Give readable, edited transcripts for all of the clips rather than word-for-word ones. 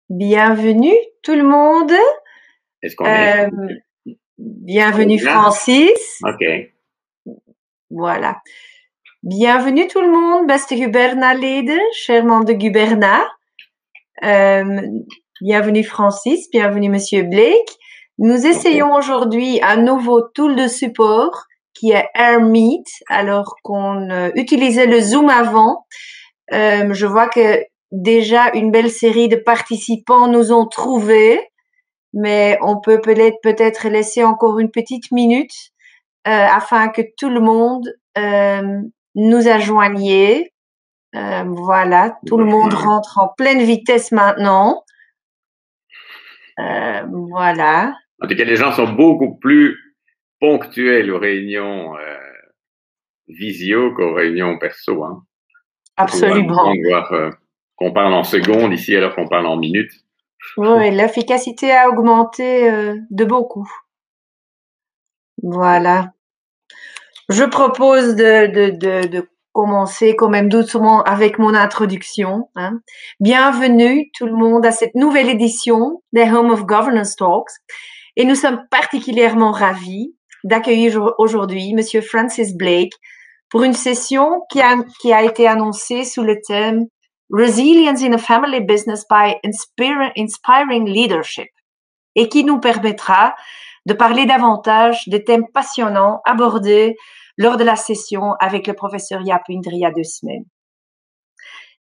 Bienvenue tout le monde. Est-ce qu'on est? Bienvenue Francis. Ok. Voilà. Bienvenue tout le monde, beste Guberna-leden, chers membres de Guberna. Bienvenue Francis, bienvenue Monsieur Blake. Nous essayons aujourd'hui un nouveau tool de support qui est AirMeet, alors qu'on utilisait le Zoom avant. Je vois que déjà une belle série de participants nous ont trouvés, mais on peut peut-être laisser encore une petite minute afin que tout le monde nous ajoigne. Voilà, tout le monde rentre en pleine vitesse maintenant. Voilà. En tout cas, les gens sont beaucoup plus ponctuels aux réunions visio qu'aux réunions perso. Hein. Absolument. Voir qu'on parle en secondes ici alors qu'on parle en minutes. Oui, l'efficacité a augmenté de beaucoup. Voilà. Je propose de commencer quand même doucement avec mon introduction. Hein. Bienvenue tout le monde à cette nouvelle édition des Home of Governance Talks. Et nous sommes particulièrement ravis d'accueillir aujourd'hui Monsieur Francis Blake pour une session qui a été annoncée sous le thème Resilience in a Family Business by Inspiring Leadership et qui nous permettra de parler davantage des thèmes passionnants abordés lors de la session avec le professeur Jaap Winther il y a 2 semaines.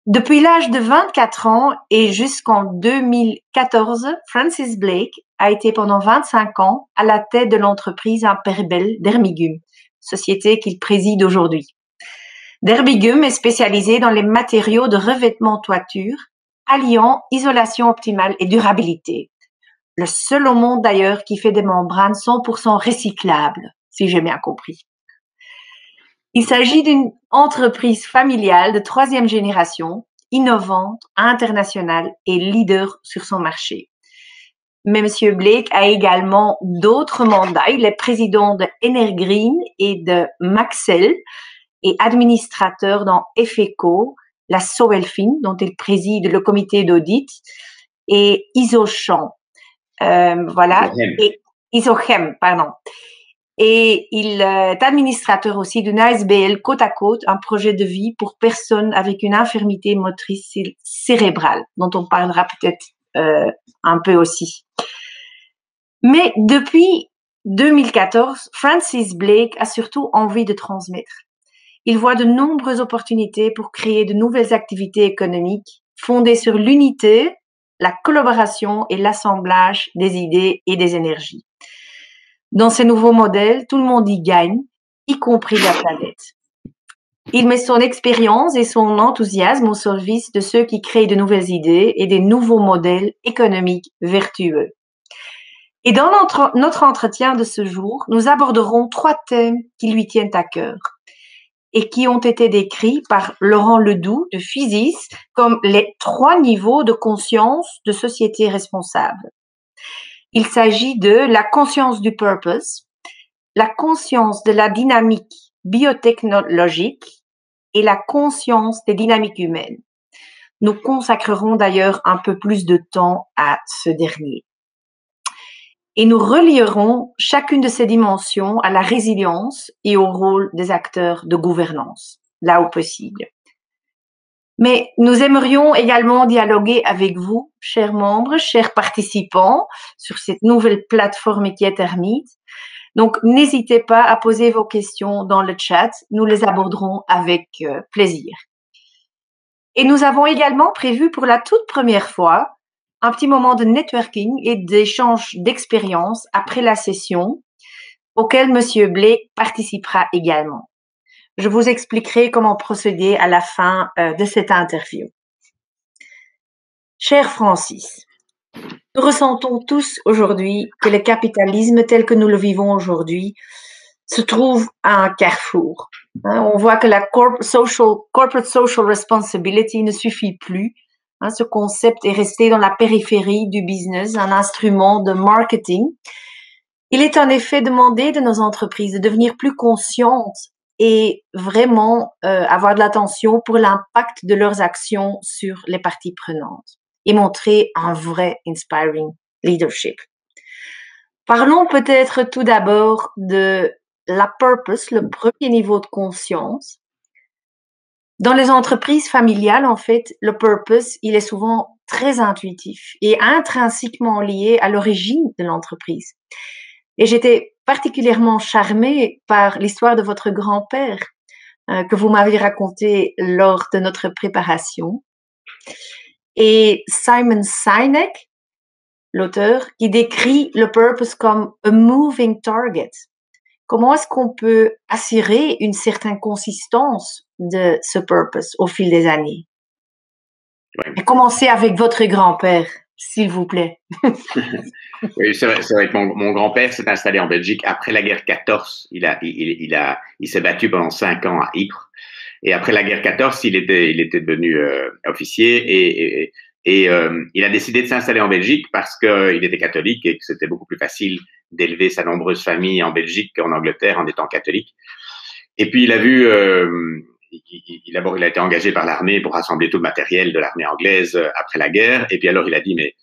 Depuis l'âge de 24 ans et jusqu'en 2014, Francis Blake a été pendant 25 ans à la tête de l'entreprise Imperbel d'Ermigum, société qu'il préside aujourd'hui. D'Ermigum est spécialisé dans les matériaux de revêtement toiture, alliant isolation optimale et durabilité. Le seul au monde d'ailleurs qui fait des membranes 100% recyclables, si j'ai bien compris. Il s'agit d'une entreprise familiale de 3e génération, innovante, internationale et leader sur son marché. Mais Monsieur Blake a également d'autres mandats. Il est président de Energreen et de Maxell et administrateur dans Efeco, la Sovelfin, dont il préside le comité d'audit, et Isochan. Voilà. Et Isochem, pardon. Et il est administrateur aussi d'une ASBL côte à côte, un projet de vie pour personnes avec une infirmité motrice cérébrale, dont on parlera peut-être un peu aussi. Mais depuis 2014, Francis Blake a surtout envie de transmettre. Il voit de nombreuses opportunités pour créer de nouvelles activités économiques fondées sur l'unité, la collaboration et l'assemblage des idées et des énergies. Dans ces nouveaux modèles, tout le monde y gagne, y compris la planète. Il met son expérience et son enthousiasme au service de ceux qui créent de nouvelles idées et des nouveaux modèles économiques vertueux. Et dans notre entretien de ce jour, nous aborderons 3 thèmes qui lui tiennent à cœur et qui ont été décrits par Laurent Ledoux de Physis comme les 3 niveaux de conscience de société responsable. Il s'agit de la conscience du purpose, la conscience de la dynamique biotechnologique et la conscience des dynamiques humaines. Nous consacrerons d'ailleurs un peu plus de temps à ce dernier. Et nous relierons chacune de ces dimensions à la résilience et au rôle des acteurs de gouvernance, là où possible. Mais nous aimerions également dialoguer avec vous, chers membres, chers participants, sur cette nouvelle plateforme qui est AirMeet. Donc, n'hésitez pas à poser vos questions dans le chat. Nous les aborderons avec plaisir. Et nous avons également prévu pour la toute première fois un petit moment de networking et d'échange d'expériences après la session, auquel Monsieur Blake participera également. Je vous expliquerai comment procéder à la fin de cette interview. Cher Francis, nous ressentons tous aujourd'hui que le capitalisme tel que nous le vivons aujourd'hui se trouve à un carrefour. On voit que la corporate social responsibility ne suffit plus. Ce concept est resté dans la périphérie du business, un instrument de marketing. Il est en effet demandé de nos entreprises de devenir plus conscientes et vraiment avoir de l'attention pour l'impact de leurs actions sur les parties prenantes. et montrer un vrai inspiring leadership. Parlons peut-être tout d'abord de la purpose, le premier niveau de conscience. Dans les entreprises familiales, en fait, le purpose, il est souvent très intuitif et intrinsèquement lié à l'origine de l'entreprise. Et j'étais particulièrement charmée par l'histoire de votre grand-père que vous m'avez raconté lors de notre préparation. Et Simon Sinek, l'auteur, qui décrit le purpose comme a moving target. Comment est-ce qu'on peut assurer une certaine consistance de ce purpose au fil des années? Ouais. Et commencez avec votre grand-père, s'il vous plaît. Oui, c'est vrai que mon grand-père s'est installé en Belgique après la guerre 14. Il s'est battu pendant 5 ans à Ypres. Et après la guerre 14, il était devenu officier et il a décidé de s'installer en Belgique parce qu'il était catholique et que c'était beaucoup plus facile d'élever sa nombreuse famille en Belgique qu'en Angleterre en étant catholique. Et puis il a vu, d'abord il a été engagé par l'armée pour rassembler tout le matériel de l'armée anglaise après la guerre. Et puis alors il a dit mais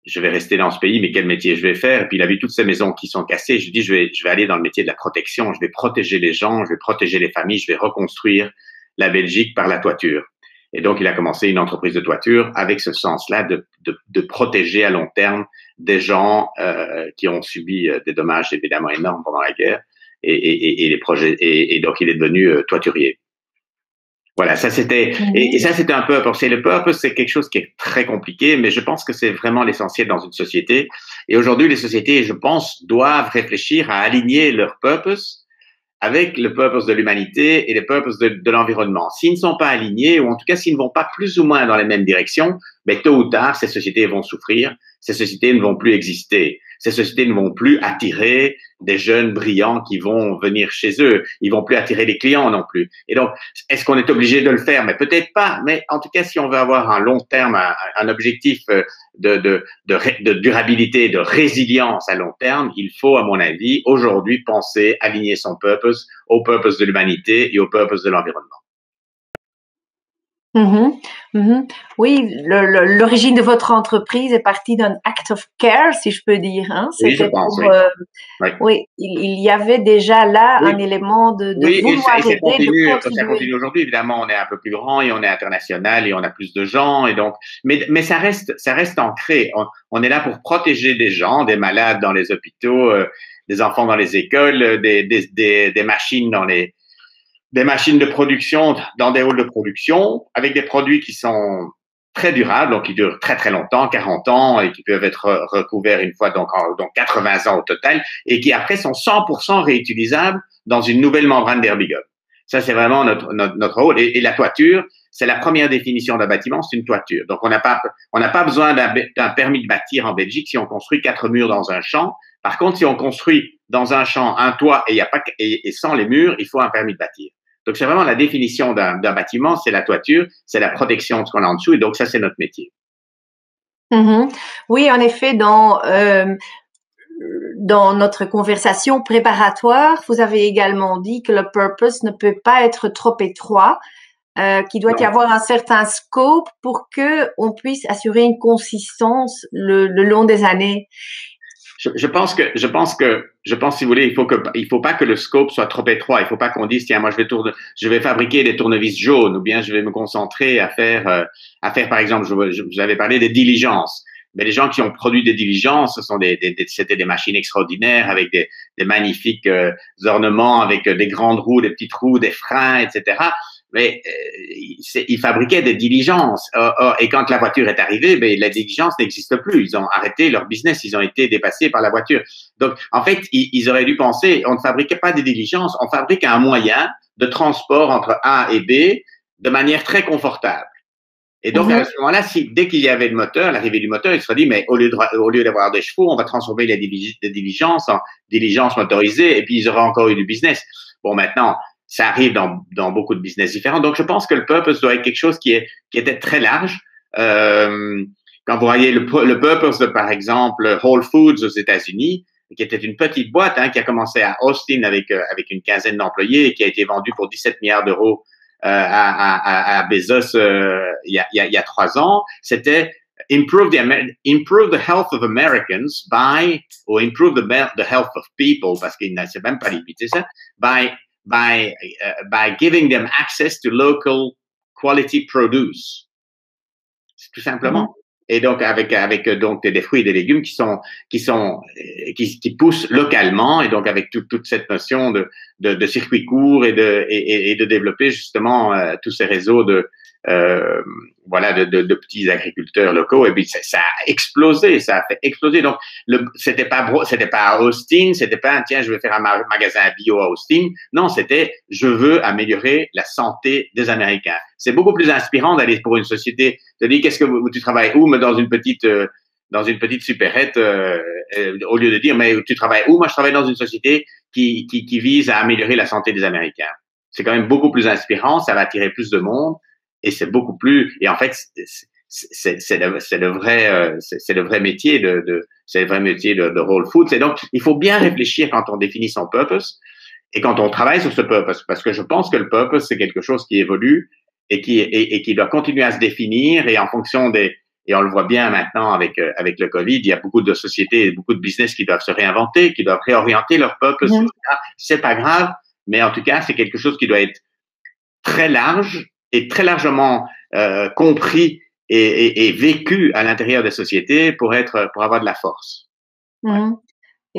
je vais rester dans ce pays, mais quel métier je vais faire? Et puis il a vu toutes ces maisons qui sont cassées. Je lui dis je vais aller dans le métier de la protection. Je vais protéger les gens, je vais protéger les familles, je vais reconstruire la Belgique par la toiture. Et donc, il a commencé une entreprise de toiture avec ce sens-là de protéger à long terme des gens qui ont subi des dommages évidemment énormes pendant la guerre et les projets. Et donc, il est devenu toiturier. Voilà, ça c'était et ça c'était un peu à penser. Le purpose, c'est quelque chose qui est très compliqué, mais je pense que c'est vraiment l'essentiel dans une société. Et aujourd'hui, les sociétés, je pense, doivent réfléchir à aligner leur purpose avec le purpose de l'humanité et le purpose de l'environnement. S'ils ne sont pas alignés, ou en tout cas s'ils ne vont pas plus ou moins dans les mêmes directions, mais tôt ou tard, ces sociétés vont souffrir, ces sociétés ne vont plus exister, ces sociétés ne vont plus attirer des jeunes brillants qui vont venir chez eux, ils vont plus attirer les clients non plus. Et donc, est-ce qu'on est obligé de le faire? Mais peut-être pas, mais en tout cas, si on veut avoir un long terme, un objectif de durabilité, de résilience à long terme, il faut, à mon avis, aujourd'hui penser, aligner son purpose au purpose de l'humanité et au purpose de l'environnement. Oui, l'origine de votre entreprise est partie d'un act of care, si je peux dire. Hein? Oui, je C'était pense, pour, oui, il y avait déjà là un élément de vouloir aider, de ça contribuer. continue aujourd'hui. Évidemment, on est un peu plus grand et on est international et on a plus de gens et donc, mais ça reste ancré. On est là pour protéger des gens, des malades dans les hôpitaux, des enfants dans les écoles, des machines des machines de production dans des halls de production avec des produits qui sont très durables, donc qui durent très très longtemps, 40 ans, et qui peuvent être recouverts une fois, donc 80 ans au total, et qui après sont 100% réutilisables dans une nouvelle membrane d'Herbigum. Ça, c'est vraiment notre rôle. Et la toiture, c'est la première définition d'un bâtiment, c'est une toiture. Donc, on n'a pas besoin d'un permis de bâtir en Belgique si on construit 4 murs dans un champ. Par contre, si on construit dans un champ un toit et sans les murs, il faut un permis de bâtir. Donc, c'est vraiment la définition d'un bâtiment, c'est la toiture, c'est la protection de ce qu'on a en dessous, et donc ça, c'est notre métier. Oui, en effet, dans notre conversation préparatoire, vous avez également dit que le purpose ne peut pas être trop étroit, qu'il doit y avoir un certain scope pour que on puisse assurer une consistance le long des années. Je pense, si vous voulez, il faut pas que le scope soit trop étroit. Il faut pas qu'on dise, tiens, moi, je vais fabriquer des tournevis jaunes, ou bien je vais me concentrer à faire, par exemple, je vous avais parlé des diligences. Mais les gens qui ont produit des diligences, c'était des machines extraordinaires avec des magnifiques ornements, avec des grandes roues, des petites roues, des freins, etc. Mais ils fabriquaient des diligences. Et quand la voiture est arrivée, la diligence n'existe plus. Ils ont arrêté leur business. Ils ont été dépassés par la voiture. Donc, en fait, ils auraient dû penser, on ne fabriquait pas des diligences, on fabrique un moyen de transport entre A et B de manière très confortable. Et donc, à ce moment-là, dès qu'il y avait le moteur, l'arrivée du moteur, il se serait dit, mais au lieu d'avoir des chevaux, on va transformer les diligences en diligences motorisées, et puis ils auraient encore eu du business. Bon, maintenant, ça arrive dans beaucoup de business différents. Donc, je pense que le purpose doit être quelque chose qui était très large. Quand vous voyez le purpose de, par exemple, Whole Foods aux États-Unis, qui était une petite boîte, qui a commencé à Austin avec une quinzaine d'employés et qui a été vendue pour 17 milliards d'euros à Bezos il y a 3 ans, c'était improve the health of Americans by, or improve the health of people, parce qu'il ne sait même pas limiter ça, by giving them access to local quality produce. Tout simplement. Et donc avec donc des fruits et des légumes qui poussent localement, et donc avec toute cette notion de circuits courts et de développer justement tous ces réseaux de petits agriculteurs locaux. Et puis ça a explosé, ça a fait exploser. Donc c'était pas à Austin, c'était pas tiens je vais faire un magasin bio à Austin. Non, c'était je veux améliorer la santé des Américains. C'est beaucoup plus inspirant d'aller pour une société, de dire qu'est-ce que tu travailles où, mais dans une petite supérette, au lieu de dire mais tu travailles où, moi je travaille dans une société qui vise à améliorer la santé des Américains. C'est quand même beaucoup plus inspirant, ça va attirer plus de monde. Et c'est beaucoup plus, et en fait, c'est le vrai métier de Whole Foods. Et donc, il faut bien réfléchir quand on définit son purpose et quand on travaille sur ce purpose, parce que je pense que le purpose, c'est quelque chose qui évolue et qui doit continuer à se définir, et en fonction et on le voit bien maintenant avec le Covid, il y a beaucoup de sociétés et beaucoup de business qui doivent se réinventer, qui doivent réorienter leur purpose. C'est pas grave, mais en tout cas, c'est quelque chose qui doit être très large et très largement compris et vécu à l'intérieur des sociétés pour avoir de la force.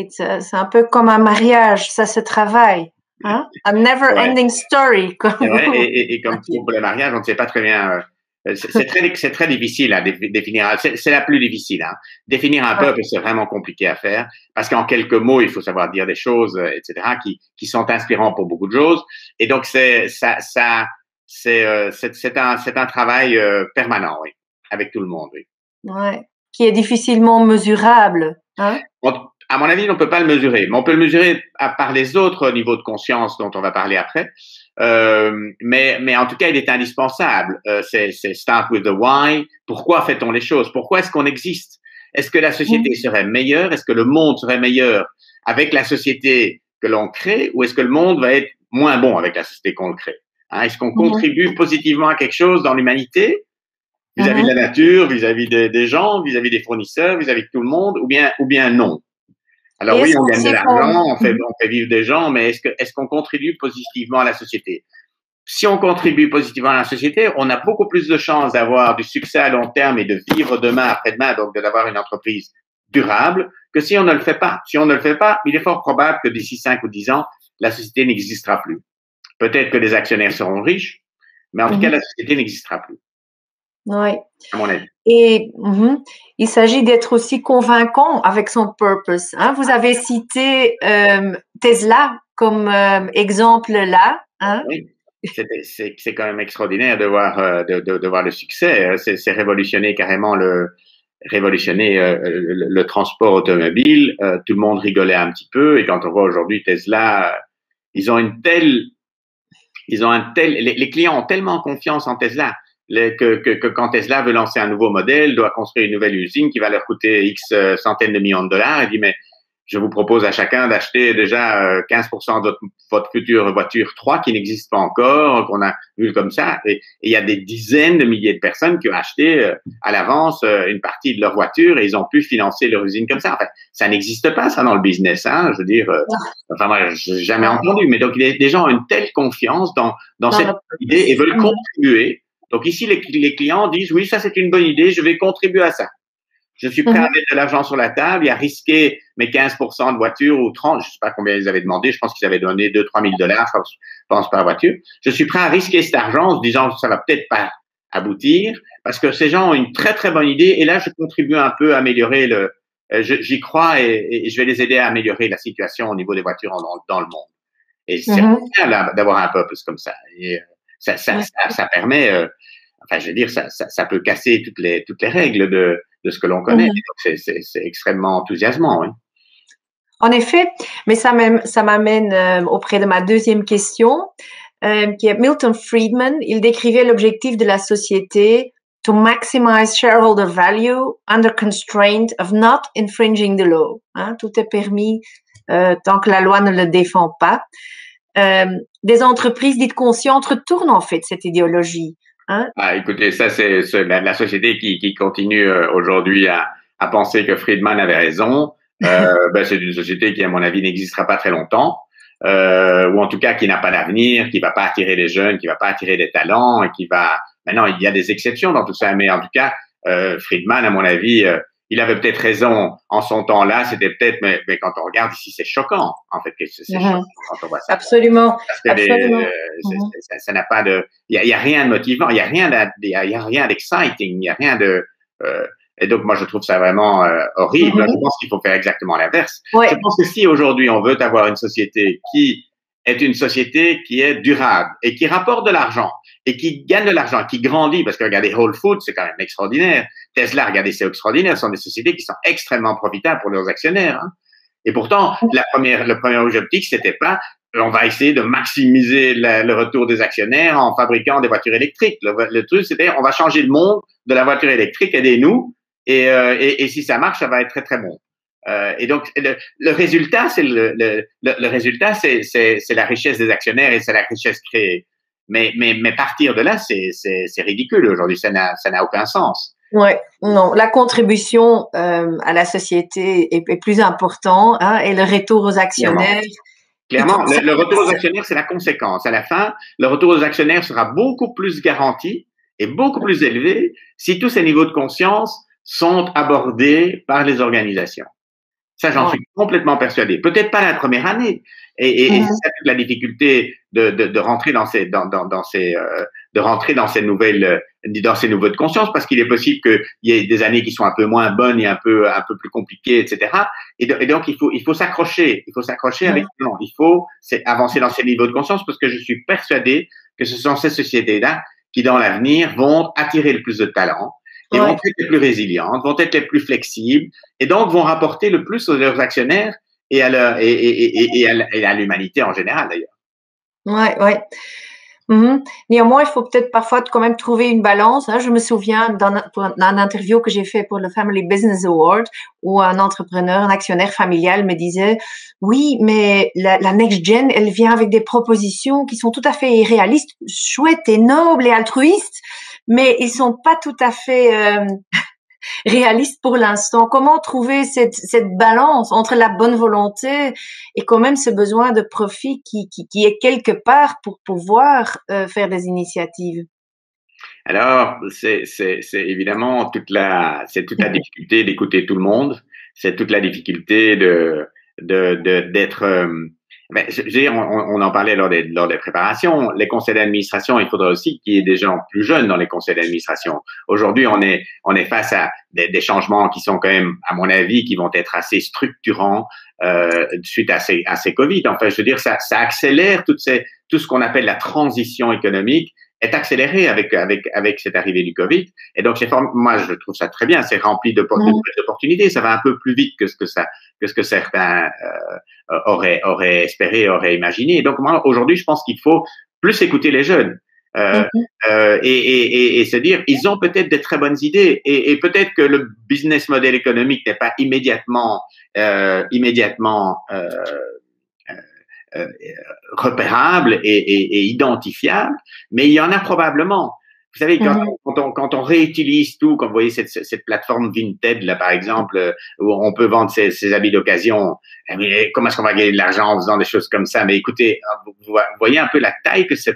C'est un peu comme un mariage, ça se travaille. Hein? A never-ending story. Et comme pour le mariage, on ne sait pas très bien. C'est très difficile à définir. C'est la plus difficile. Hein. Définir un peuple, c'est vraiment compliqué à faire parce qu'en quelques mots, il faut savoir dire des choses, etc., qui sont inspirants pour beaucoup de choses. Et donc c'est un travail permanent, oui, avec tout le monde, oui. Ouais, qui est difficilement mesurable, hein? À mon avis, on ne peut pas le mesurer, mais on peut le mesurer par les autres niveaux de conscience dont on va parler après. Mais en tout cas, il est indispensable. C'est start with the why. Pourquoi fait-on les choses? Pourquoi est-ce qu'on existe? Est-ce que la société serait meilleure? Est-ce que le monde serait meilleur avec la société que l'on crée, ou est-ce que le monde va être moins bon avec la société qu'on le crée? Hein, est-ce qu'on contribue positivement à quelque chose dans l'humanité, vis-à-vis de la nature, vis-à-vis des gens, vis-à-vis des fournisseurs, vis-à-vis de tout le monde, ou bien non? Alors oui, on gagne de l'argent, on fait vivre des gens, mais est-ce qu'on contribue positivement à la société? Si on contribue positivement à la société, on a beaucoup plus de chances d'avoir du succès à long terme et de vivre demain après-demain, donc d'avoir une entreprise durable, que si on ne le fait pas. Si on ne le fait pas, il est fort probable que d'ici 5 ou 10 ans, la société n'existera plus. Peut-être que les actionnaires seront riches, mais en tout cas, la société n'existera plus. Oui. À mon avis. Et il s'agit d'être aussi convaincant avec son purpose. Hein? Vous avez cité Tesla comme exemple là. Hein? Oui, c'est quand même extraordinaire de voir le succès. C'est révolutionner carrément le transport automobile. Tout le monde rigolait un petit peu, et quand on voit aujourd'hui Tesla, les clients ont tellement confiance en Tesla que quand Tesla veut lancer un nouveau modèle, doit construire une nouvelle usine qui va leur coûter X centaines de millions de dollars, et dit mais je vous propose à chacun d'acheter déjà 15% de votre future voiture 3 qui n'existe pas encore, qu'on a vu comme ça. Et il y a des dizaines de milliers de personnes qui ont acheté à l'avance une partie de leur voiture, et ils ont pu financer leur usine comme ça. En fait, ça n'existe pas, ça, dans le business. Hein, je veux dire, enfin, moi, j'ai jamais entendu. Mais donc, les gens ont une telle confiance dans cette idée et veulent contribuer. Donc ici, les clients disent, oui, ça c'est une bonne idée, je vais contribuer à ça. Je suis prêt à mettre de l'argent sur la table et à risquer mes 15% de voiture ou 30, je sais pas combien ils avaient demandé, je pense qu'ils avaient donné 2-3 000 $, je pense, par voiture. Je suis prêt à risquer cet argent en se disant que ça va peut-être pas aboutir, parce que ces gens ont une très très bonne idée, et là je contribue un peu à améliorer j'y crois, et je vais les aider à améliorer la situation au niveau des voitures dans le monde. Et c'est bien d'avoir un purpose comme ça. Et ça permet, enfin je veux dire, ça peut casser toutes les règles de ce que l'on connaît. Donc c'est extrêmement enthousiasmant, oui. En effet, mais ça m'amène auprès de ma deuxième question, qui est Milton Friedman. Il décrivait l'objectif de la société to maximize shareholder value under constraint of not infringing the law. Hein, tout est permis tant que la loi ne le défend pas. Des entreprises dites conscientes retournent en fait cette idéologie. Hein? Ah, écoutez, ça, c'est la société qui continue aujourd'hui à penser que Friedman avait raison. Ben, c'est une société qui, à mon avis, n'existera pas très longtemps, ou en tout cas qui n'a pas d'avenir, qui va pas attirer les jeunes, qui va pas attirer des talents, et qui va. Maintenant, il y a des exceptions dans tout ça, mais en tout cas, Friedman, à mon avis, il avait peut-être raison en son temps-là. C'était peut-être, mais quand on regarde ici, c'est choquant. En fait, que c'est choquant Mhm. quand on voit ça. Absolument, Parce que absolument. Mhm. ça n'a pas de, il y a rien de motivant, il y a rien y a rien d'exciting, il y a rien de, et donc moi je trouve ça vraiment horrible. Je Mhm. pense qu'il faut faire exactement l'inverse. Je Ouais. pense que si aujourd'hui on veut avoir une société qui est une société qui est durable et qui rapporte de l'argent et qui gagne de l'argent, qui grandit, parce que regardez Whole Foods, c'est quand même extraordinaire. Tesla, regardez, c'est extraordinaire. Ce sont des sociétés qui sont extrêmement profitables pour leurs actionnaires. Hein. Et pourtant, le premier objectif, c'était pas on va essayer de maximiser le retour des actionnaires en fabriquant des voitures électriques. Le truc, c'était on va changer le monde de la voiture électrique, aidez-nous, et si ça marche, ça va être très très bon. Et donc le résultat, c'est le résultat, c'est la richesse des actionnaires et c'est la richesse créée. Mais partir de là, c'est ridicule aujourd'hui, ça n'a aucun sens. Ouais, non, la contribution à la société est plus important, hein, et le retour aux Clairement. actionnaires, il Clairement, trouve ça. le retour aux actionnaires, c'est la conséquence. À la fin, le retour aux actionnaires sera beaucoup plus garanti et beaucoup plus élevé si tous ces niveaux de conscience sont abordés par les organisations. Ça, j'en Ouais. suis complètement persuadé. Peut-être pas la première année. Et c'est Mhm. ça toute la difficulté de rentrer dans ces, de rentrer dans ces nouveaux de conscience, parce qu'il est possible qu'il y ait des années qui sont un peu moins bonnes et un peu plus compliquées, etc. Et donc, il faut s'accrocher. Il faut s'accrocher avec, Mhm. non, il faut avancer dans ces niveaux de conscience parce que je suis persuadé que ce sont ces sociétés-là qui, dans l'avenir, vont attirer le plus de talents et vont Ouais. être les plus résilientes, vont être les plus flexibles, et donc vont rapporter le plus aux leurs actionnaires et à l'humanité en général d'ailleurs. Ouais, ouais. Mhm. Néanmoins, il faut peut-être parfois quand même trouver une balance. Hein. Je me souviens d'un interview que j'ai fait pour le Family Business Award où un entrepreneur, un actionnaire familial me disait, oui, mais la next gen, elle vient avec des propositions qui sont tout à fait irréalistes, chouettes et nobles et altruistes, mais ils sont pas tout à fait réaliste pour l'instant. Comment trouver cette balance entre la bonne volonté et quand même ce besoin de profit qui est quelque part pour pouvoir faire des initiatives? Alors, c'est évidemment c'est toute la difficulté d'écouter tout le monde, c'est toute la difficulté d'être, je veux dire, on en parlait lors des préparations. Les conseils d'administration, il faudrait aussi qu'il y ait des gens plus jeunes dans les conseils d'administration. Aujourd'hui, on est face à des changements qui sont quand même, à mon avis, qui vont être assez structurants suite à ces Covid. Enfin, je veux dire, ça accélère tout ce qu'on appelle la transition économique est accéléré avec cette arrivée du Covid. Et donc, moi, je trouve ça très bien. C'est rempli Mhm. d'opportunités. Ça va un peu plus vite que ce que certains auraient espéré, auraient imaginé. Et donc, moi, aujourd'hui, je pense qu'il faut plus écouter les jeunes. Euh, Mhm. Et se dire, ils ont peut-être des très bonnes idées et peut-être que le business model économique n'est pas immédiatement euh, repérable et identifiable, mais il y en a probablement. Vous savez, Mhm. quand on réutilise tout, comme vous voyez cette plateforme Vinted, là, par exemple, où on peut vendre ses habits d'occasion, comment est-ce qu'on va gagner de l'argent en faisant des choses comme ça? Mais écoutez, vous voyez un peu la taille que ça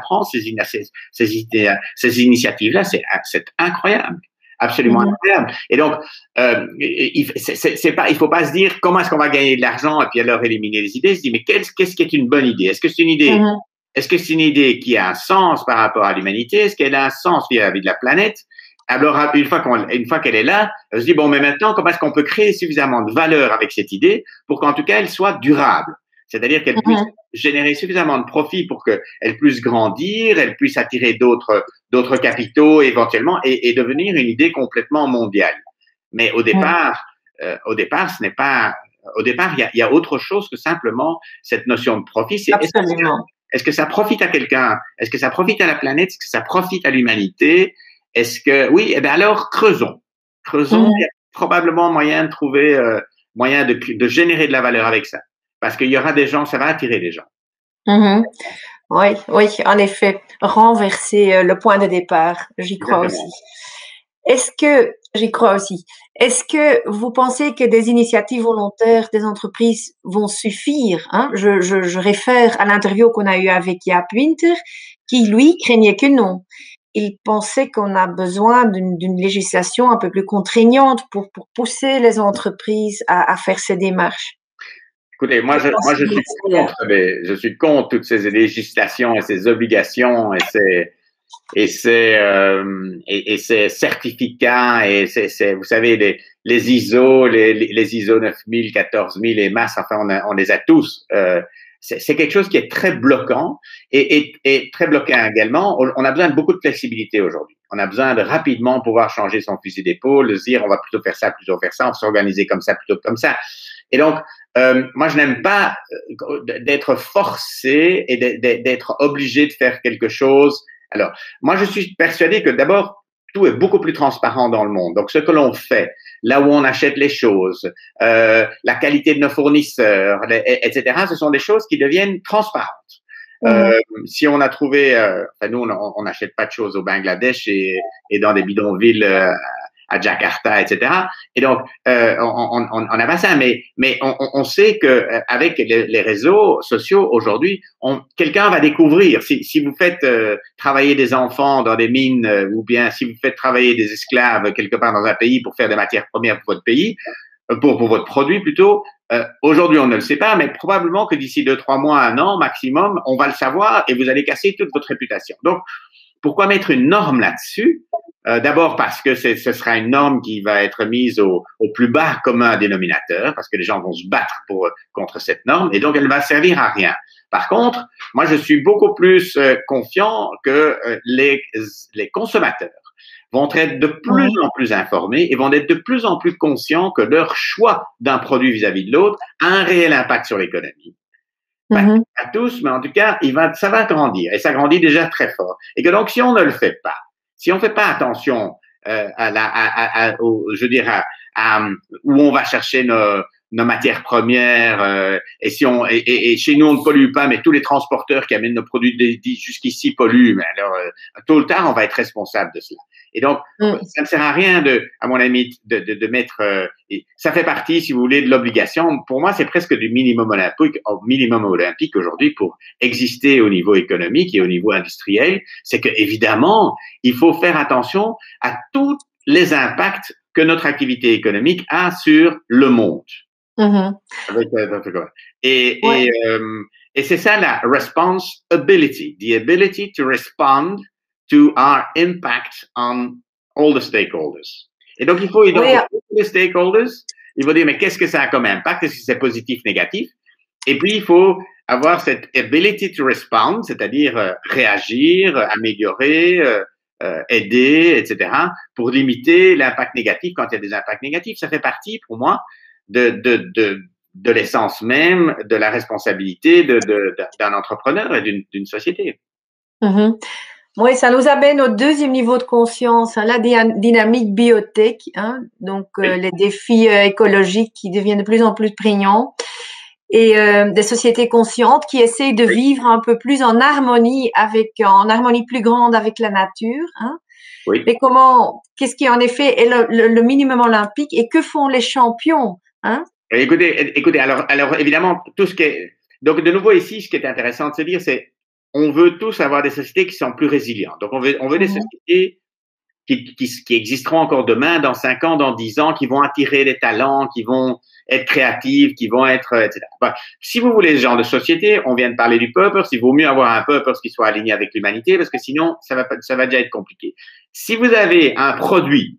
prend, ces initiatives-là, c'est incroyable. Absolument Mhm. incroyable. Et donc, il faut pas se dire comment est-ce qu'on va gagner de l'argent et puis alors éliminer les idées. Se dire mais qu'est-ce qui est une bonne idée? Mhm. Est-ce que c'est une idée qui a un sens par rapport à l'humanité? Est-ce qu'elle a un sens vis-à-vis de la planète? Alors, une fois qu'elle est là, on se dit bon, mais maintenant, comment est-ce qu'on peut créer suffisamment de valeur avec cette idée pour qu'en tout cas elle soit durable? C'est-à-dire qu'elle puisse Mhm. générer suffisamment de profit pour qu'elle puisse grandir, elle puisse attirer d'autres capitaux éventuellement et devenir une idée complètement mondiale. Mais Mhm. au départ, ce n'est pas. Au départ, il y a autre chose que simplement cette notion de profit. C'est Absolument. est-ce que ça profite à quelqu'un? Est-ce que ça profite à la planète? Est-ce que ça profite à l'humanité? Est-ce que oui? Eh bien alors creusons, creusons. Il y Mhm. a probablement moyen de trouver moyen de générer de la valeur avec ça, parce qu'il y aura des gens, ça va attirer des gens. Mhm. Oui, oui, en effet, renverser le point de départ, j'y crois aussi. Exactement. J'y crois aussi. Est-ce que vous pensez que des initiatives volontaires des entreprises vont suffire, hein? Je réfère à l'interview qu'on a eue avec Jaap Winter, qui lui craignait que non. Il pensait qu'on a besoin d'une législation un peu plus contraignante pour pousser les entreprises à faire ces démarches. Écoutez, Que moi, pensez-vous de cela? je suis contre toutes ces législations et ces obligations et ces certificats vous savez, les ISO, les ISO 9000, 14000 et MAS, enfin, on les a tous. C'est quelque chose qui est très bloquant et très bloquant également. On a besoin de beaucoup de flexibilité aujourd'hui. On a besoin de rapidement pouvoir changer son fusil d'épaule, de se dire on va plutôt faire ça, plutôt faire ça, on va s'organiser comme ça, plutôt comme ça. Et donc, moi, je n'aime pas d'être forcé et d'être obligé de faire quelque chose. Alors, moi, je suis persuadé que d'abord, tout est beaucoup plus transparent dans le monde. Donc, ce que l'on fait, là où on achète les choses, la qualité de nos fournisseurs, etc., ce sont des choses qui deviennent transparentes. Mmh. Si on a trouvé, enfin nous, on n'achète pas de choses au Bangladesh et dans des bidonvilles à Jakarta, etc. Et donc, on n'a pas ça, mais on sait que avec les réseaux sociaux aujourd'hui, quelqu'un va découvrir. Si vous faites travailler des enfants dans des mines ou bien si vous faites travailler des esclaves quelque part dans un pays pour faire des matières premières pour votre pays, pour votre produit plutôt. Aujourd'hui, on ne le sait pas, mais probablement que d'ici 2-3 mois, 1 an maximum, on va le savoir et vous allez casser toute votre réputation. Donc, pourquoi mettre une norme là-dessus? D'abord parce que ce sera une norme qui va être mise au plus bas commun dénominateur, parce que les gens vont se battre contre cette norme, et donc elle va servir à rien. Par contre, moi je suis beaucoup plus confiant que les consommateurs vont être de plus Mmh. en plus informés et vont être de plus en plus conscients que leur choix d'un produit vis-à-vis de l'autre a un réel impact sur l'économie. Pas Mmh. à tous, mais en tout cas, ça va grandir et ça grandit déjà très fort. Et que donc, si on ne le fait pas, si on ne fait pas attention je dirais, où on va chercher nos matières premières, et chez nous on ne pollue pas, mais tous les transporteurs qui amènent nos produits jusqu'ici polluent. Mais alors, tôt ou tard, on va être responsable de cela. Et donc, Mmh. ça ne sert à rien à mon avis, de mettre. Ça fait partie, si vous voulez, de l'obligation. Pour moi, c'est presque du minimum olympique aujourd'hui pour exister au niveau économique et au niveau industriel. C'est que évidemment, il faut faire attention à tous les impacts que notre activité économique a sur le monde. Mmh. Avec, Ouais. et c'est ça la responsibility, the ability to respond to our impact on all the stakeholders. Et donc, il faut Oui, identifier les stakeholders. Il faut dire, mais qu'est-ce que ça a comme impact? Est-ce que c'est positif, négatif? Et puis, il faut avoir cette ability to respond, c'est-à-dire réagir, améliorer, aider, etc., pour limiter l'impact négatif quand il y a des impacts négatifs. Ça fait partie, pour moi, de l'essence même de la responsabilité d'un entrepreneur et d'une société. mmh. Oui, ça nous amène au deuxième niveau de conscience, hein, la dynamique biotech, hein, donc Oui, les défis écologiques qui deviennent de plus en plus prégnants et des sociétés conscientes qui essayent de oui, vivre un peu plus en harmonie plus grande avec la nature, hein. oui. Mais qu'est-ce qui en effet est le minimum olympique et que font les champions, hein? Écoutez, alors évidemment, tout ce qui est. Donc, de nouveau, ici, ce qui est intéressant de se dire, c'est on veut tous avoir des sociétés qui sont plus résilientes. Donc, on veut des Mhm, sociétés qui existeront encore demain, dans 5 ans, dans 10 ans, qui vont attirer des talents, qui vont être créatives, qui vont être, etc. Bon, si vous voulez ce genre de société, on vient de parler du purpose, il vaut mieux avoir un purpose qui soit aligné avec l'humanité, parce que sinon, ça va déjà être compliqué. Si vous avez un produit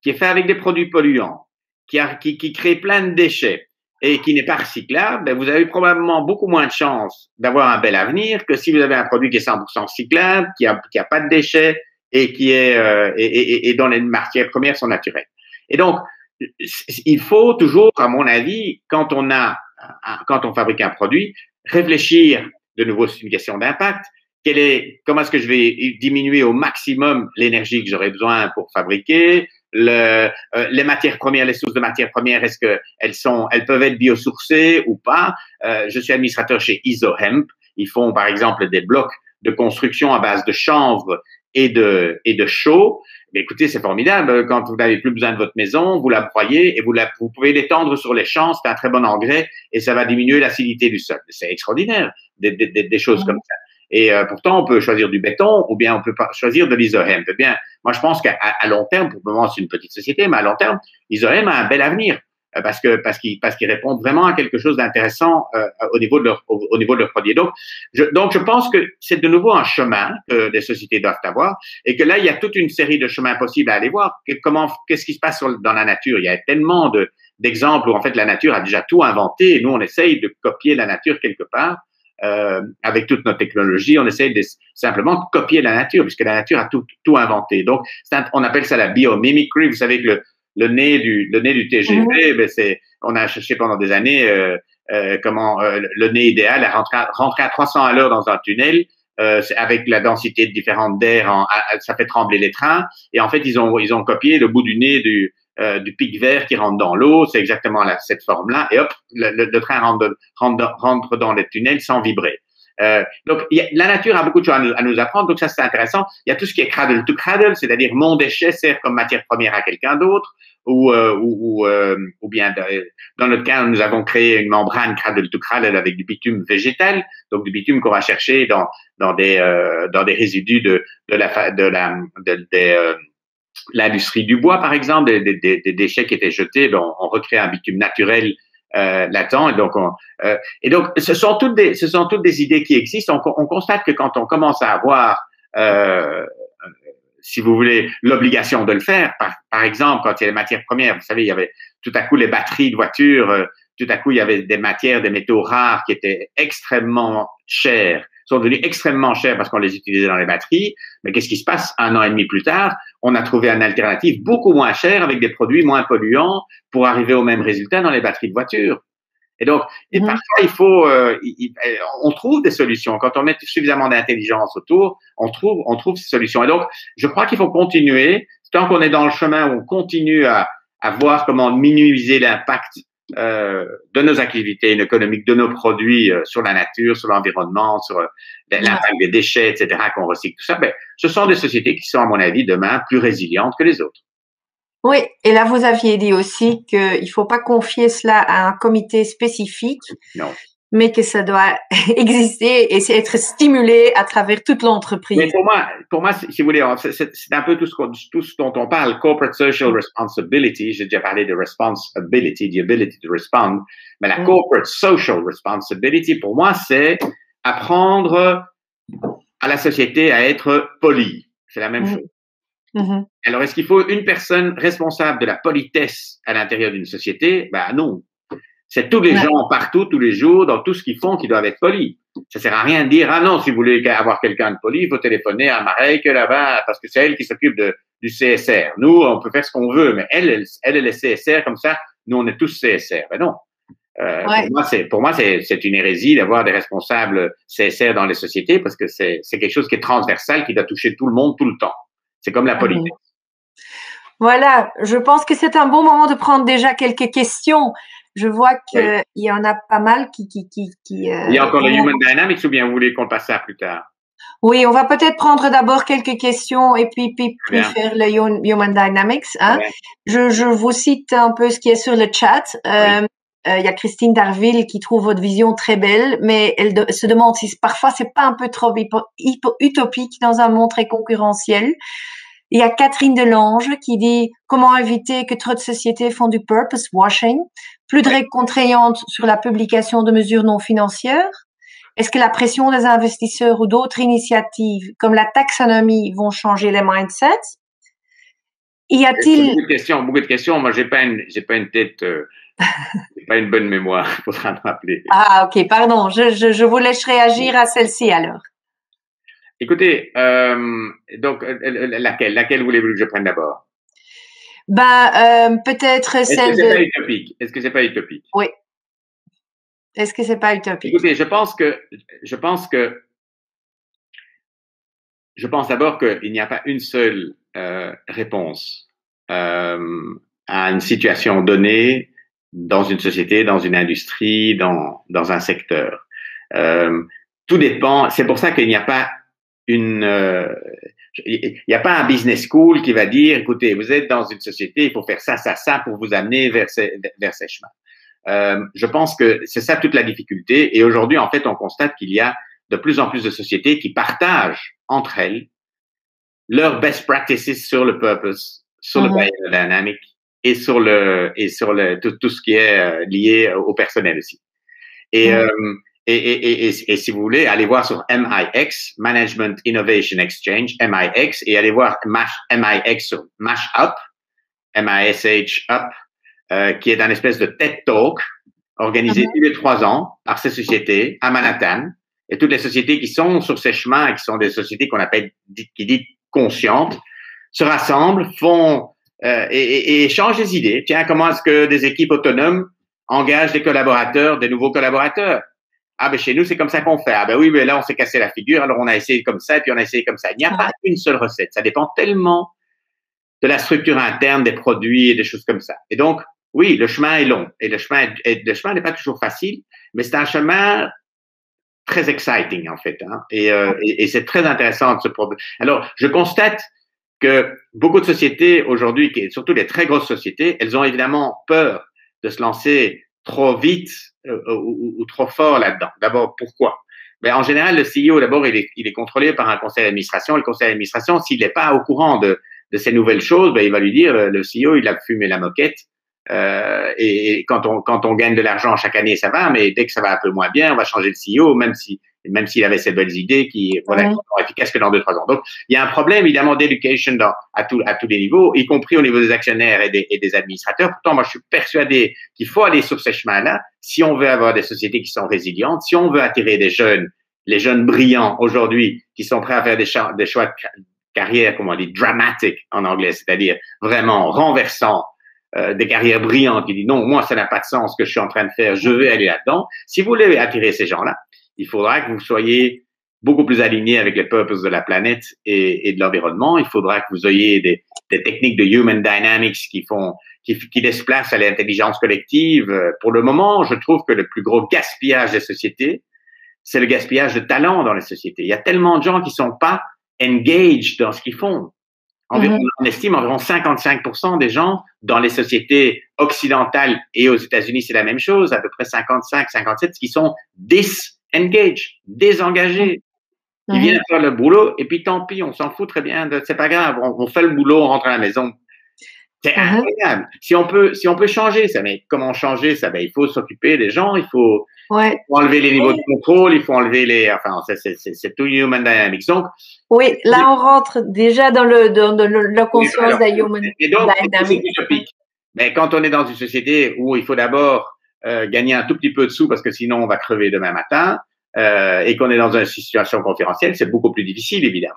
qui est fait avec des produits polluants, qui crée plein de déchets et qui n'est pas recyclable, ben vous avez probablement beaucoup moins de chances d'avoir un bel avenir que si vous avez un produit qui est 100% recyclable, qui a pas de déchets et dont les matières premières sont naturelles. Et donc, il faut toujours, à mon avis, quand on fabrique un produit, réfléchir, de nouveau, c'est une question d'impact. Comment est-ce que je vais diminuer au maximum l'énergie que j'aurai besoin pour fabriquer, les matières premières, les sources de matières premières, est-ce qu'elles peuvent être biosourcées ou pas? Je suis administrateur chez IsoHemp. ils font par exemple des blocs de construction à base de chanvre et de chaux. Mais écoutez, c'est formidable. Quand vous n'avez plus besoin de votre maison, vous la broyez et vous pouvez l'étendre sur les champs. C'est un très bon engrais et ça va diminuer l'acidité du sol. C'est extraordinaire, des choses comme ça. Et pourtant, on peut choisir du béton ou bien on peut choisir de l'Isohem. Eh bien, moi, je pense qu'à long terme, pour le moment, c'est une petite société, mais à long terme, l'Isohem a un bel avenir parce qu'ils répondent vraiment à quelque chose d'intéressant au niveau de leur produit. Donc, je pense que c'est de nouveau un chemin que les sociétés doivent avoir et que là, il y a toute une série de chemins possibles à aller voir. Qu'est-ce qui se passe dans la nature? Il y a tellement d'exemples où en fait la nature a déjà tout inventé et nous, on essaye de copier la nature quelque part. Avec toute notre technologie, on essaie simplement de copier la nature, puisque la nature a tout inventé. Donc, on appelle ça la biomimicry. Vous savez que le nez du TGV, on a cherché pendant des années comment le nez idéal à rentrer à 300 à l'heure dans un tunnel. Avec la densité différente d'air, ça fait trembler les trains. Et en fait, ils ont copié le bout du nez du pic vert qui rentre dans l'eau, c'est exactement cette forme-là, et hop, le train rentre dans les tunnels sans vibrer. Donc, la nature a beaucoup de choses à nous apprendre, donc ça c'est intéressant. Il y a tout ce qui est cradle to cradle, c'est-à-dire mon déchet sert comme matière première à quelqu'un d'autre, ou bien dans notre cas, nous avons créé une membrane cradle to cradle avec du bitume végétal, donc du bitume qu'on va chercher dans des résidus de l'industrie du bois, par exemple, des déchets qui étaient jetés, on recrée un bitume naturel là-dedans. Et donc, ce sont toutes des idées qui existent. On constate que quand on commence à avoir, si vous voulez, l'obligation de le faire, par exemple, quand il y a les matières premières, vous savez, il y avait tout à coup les batteries de voitures, tout à coup il y avait des métaux rares qui étaient extrêmement chers, sont devenus extrêmement chers parce qu'on les utilisait dans les batteries. Mais qu'est-ce qui se passe 1 an et demi plus tard? On a trouvé une alternative beaucoup moins chère avec des produits moins polluants pour arriver au même résultat dans les batteries de voitures. Et donc, parfois, on trouve des solutions. Quand on met suffisamment d'intelligence autour, on trouve ces solutions. Et donc, je crois qu'il faut continuer. Tant qu'on est dans le chemin où on continue à voir comment minimiser l'impact de nos activités économiques, de nos produits sur la nature, sur l'environnement, sur l'impact des déchets, etc., qu'on recycle, tout ça, ce sont des sociétés qui sont, à mon avis, demain plus résilientes que les autres. Oui, et là, vous aviez dit aussi qu'il ne faut pas confier cela à un comité spécifique, non, mais que ça doit exister et être stimulé à travers toute l'entreprise. Mais pour moi, si vous voulez, c'est un peu tout ce dont on parle, corporate social responsibility. J'ai déjà parlé de responsibility, the ability to respond, mais la corporate social responsibility, pour moi, c'est apprendre à la société à être poli. C'est la même chose. Alors, est-ce qu'il faut une personne responsable de la politesse à l'intérieur d'une société? Non. C'est tous les gens partout, tous les jours, dans tout ce qu'ils font, qui doivent être polis. Ça sert à rien de dire, ah non, si vous voulez avoir quelqu'un de poli, il faut téléphoner à Marek là-bas, parce que c'est elle qui s'occupe du CSR. Nous, on peut faire ce qu'on veut, mais elle est CSR, comme ça, nous, on est tous CSR. Ben non. Pour moi, c'est une hérésie d'avoir des responsables CSR dans les sociétés, parce que c'est quelque chose qui est transversal, qui doit toucher tout le monde, tout le temps. C'est comme la politesse. Voilà, je pense que c'est un bon moment de prendre déjà quelques questions. Je vois qu'il y en a pas mal qui il y a encore le Human Dynamics, ou bien vous voulez qu'on passe ça plus tard? Oui, on va peut-être prendre d'abord quelques questions et puis faire le Human Dynamics. Hein. Je vous cite un peu ce qui est sur le chat. Il y a Christine Darville qui trouve votre vision très belle, mais elle se demande si parfois c'est pas un peu trop utopique dans un monde très concurrentiel. Il y a Catherine Delange qui dit comment éviter que trop de sociétés font du purpose washing, plus de règles contraignantes sur la publication de mesures non financières. Est-ce que la pression des investisseurs ou d'autres initiatives comme la taxonomie vont changer les mindsets? Y a-t-il beaucoup de questions. Moi, j'ai pas une tête, j'ai pas une bonne mémoire. Faudra me rappeler. Ah, ok, pardon. Je vous laisse réagir à celle-ci alors. Écoutez, donc laquelle voulez-vous que je prenne d'abord? Peut-être celle de. Est-ce que c'est pas utopique? Oui. Est-ce que c'est pas utopique? Écoutez, je pense d'abord qu'il n'y a pas une seule réponse à une situation donnée dans une société, dans une industrie, dans un secteur. tout dépend. C'est pour ça qu'il n'y a pas il n'y a pas un business school qui va dire, écoutez, vous êtes dans une société, il faut faire ça, ça, ça pour vous amener vers ces chemins. Je pense que c'est ça toute la difficulté. Et aujourd'hui, en fait, on constate qu'il y a de plus en plus de sociétés qui partagent entre elles leurs best practices sur le purpose, sur le biodynamic et sur tout ce qui est lié au personnel aussi. Et si vous voulez, allez voir sur MIX, Management Innovation Exchange, MIX, et allez voir MIX sur MashUp, MISH Up, qui est un espèce de TED Talk organisé tous les 3 ans par ces sociétés à Manhattan. Et toutes les sociétés qui sont sur ces chemins, qui sont des sociétés qu'on appelle, qui dit conscientes, se rassemblent, font et échangent des idées. Tiens, comment est-ce que des équipes autonomes engagent des collaborateurs, des nouveaux collaborateurs? Ah ben chez nous c'est comme ça qu'on fait. Ah ben oui, mais là on s'est cassé la figure, alors on a essayé comme ça, puis on a essayé comme ça. Il n'y a pas une seule recette. Ça dépend tellement de la structure interne des produits et des choses comme ça. Et donc oui, le chemin est long et le chemin n'est pas toujours facile, mais c'est un chemin très exciting en fait, hein, et c'est très intéressant de se produire. Alors je constate que beaucoup de sociétés aujourd'hui, surtout les très grosses sociétés, elles ont évidemment peur de se lancer trop vite ou trop fort là-dedans. D'abord, pourquoi? Ben, en général, le CEO, d'abord, il est contrôlé par un conseil d'administration. Le conseil d'administration, s'il n'est pas au courant de ces nouvelles choses, ben, il va lui dire, le CEO, il a fumé la moquette. Et quand on gagne de l'argent chaque année, ça va, mais dès que ça va un peu moins bien, on va changer de CEO, même s'il avait ces belles idées qui sont efficaces que dans 2-3 ans. Donc, il y a un problème, évidemment, d'éducation à tous les niveaux, y compris au niveau des actionnaires et des administrateurs. Pourtant, moi, je suis persuadé qu'il faut aller sur ces chemins-là si on veut avoir des sociétés qui sont résilientes, si on veut attirer les jeunes brillants aujourd'hui qui sont prêts à faire des choix de carrière, comment on dit, dramatic en anglais, c'est-à-dire vraiment renversants, des carrières brillantes qui disent non, moi, ça n'a pas de sens ce que je suis en train de faire, je vais aller là-dedans. Si vous voulez attirer ces gens-là, il faudra que vous soyez beaucoup plus alignés avec les purposes de la planète et de l'environnement. Il faudra que vous ayez des techniques de human dynamics qui laissent place à l'intelligence collective. Pour le moment, je trouve que le plus gros gaspillage des sociétés, c'est le gaspillage de talent dans les sociétés. Il y a tellement de gens qui sont pas engaged dans ce qu'ils font. On estime environ 55% des gens dans les sociétés occidentales et aux États-Unis, c'est la même chose, à peu près 55-57, qui sont disengaged, désengagés. Ils viennent faire le boulot et puis tant pis, on s'en fout très bien, c'est pas grave, on fait le boulot, on rentre à la maison. C'est incroyable. Si on peut changer ça, mais comment changer ça? Ben, il faut s'occuper des gens, il faut enlever les niveaux de contrôle, il faut enlever c'est tout human dynamics. Donc, oui, là on rentre déjà dans la conscience de human dynamics. Mais quand on est dans une société où il faut d'abord gagner un tout petit peu de sous parce que sinon on va crever demain matin, et qu'on est dans une situation concurrentielle, c'est beaucoup plus difficile évidemment.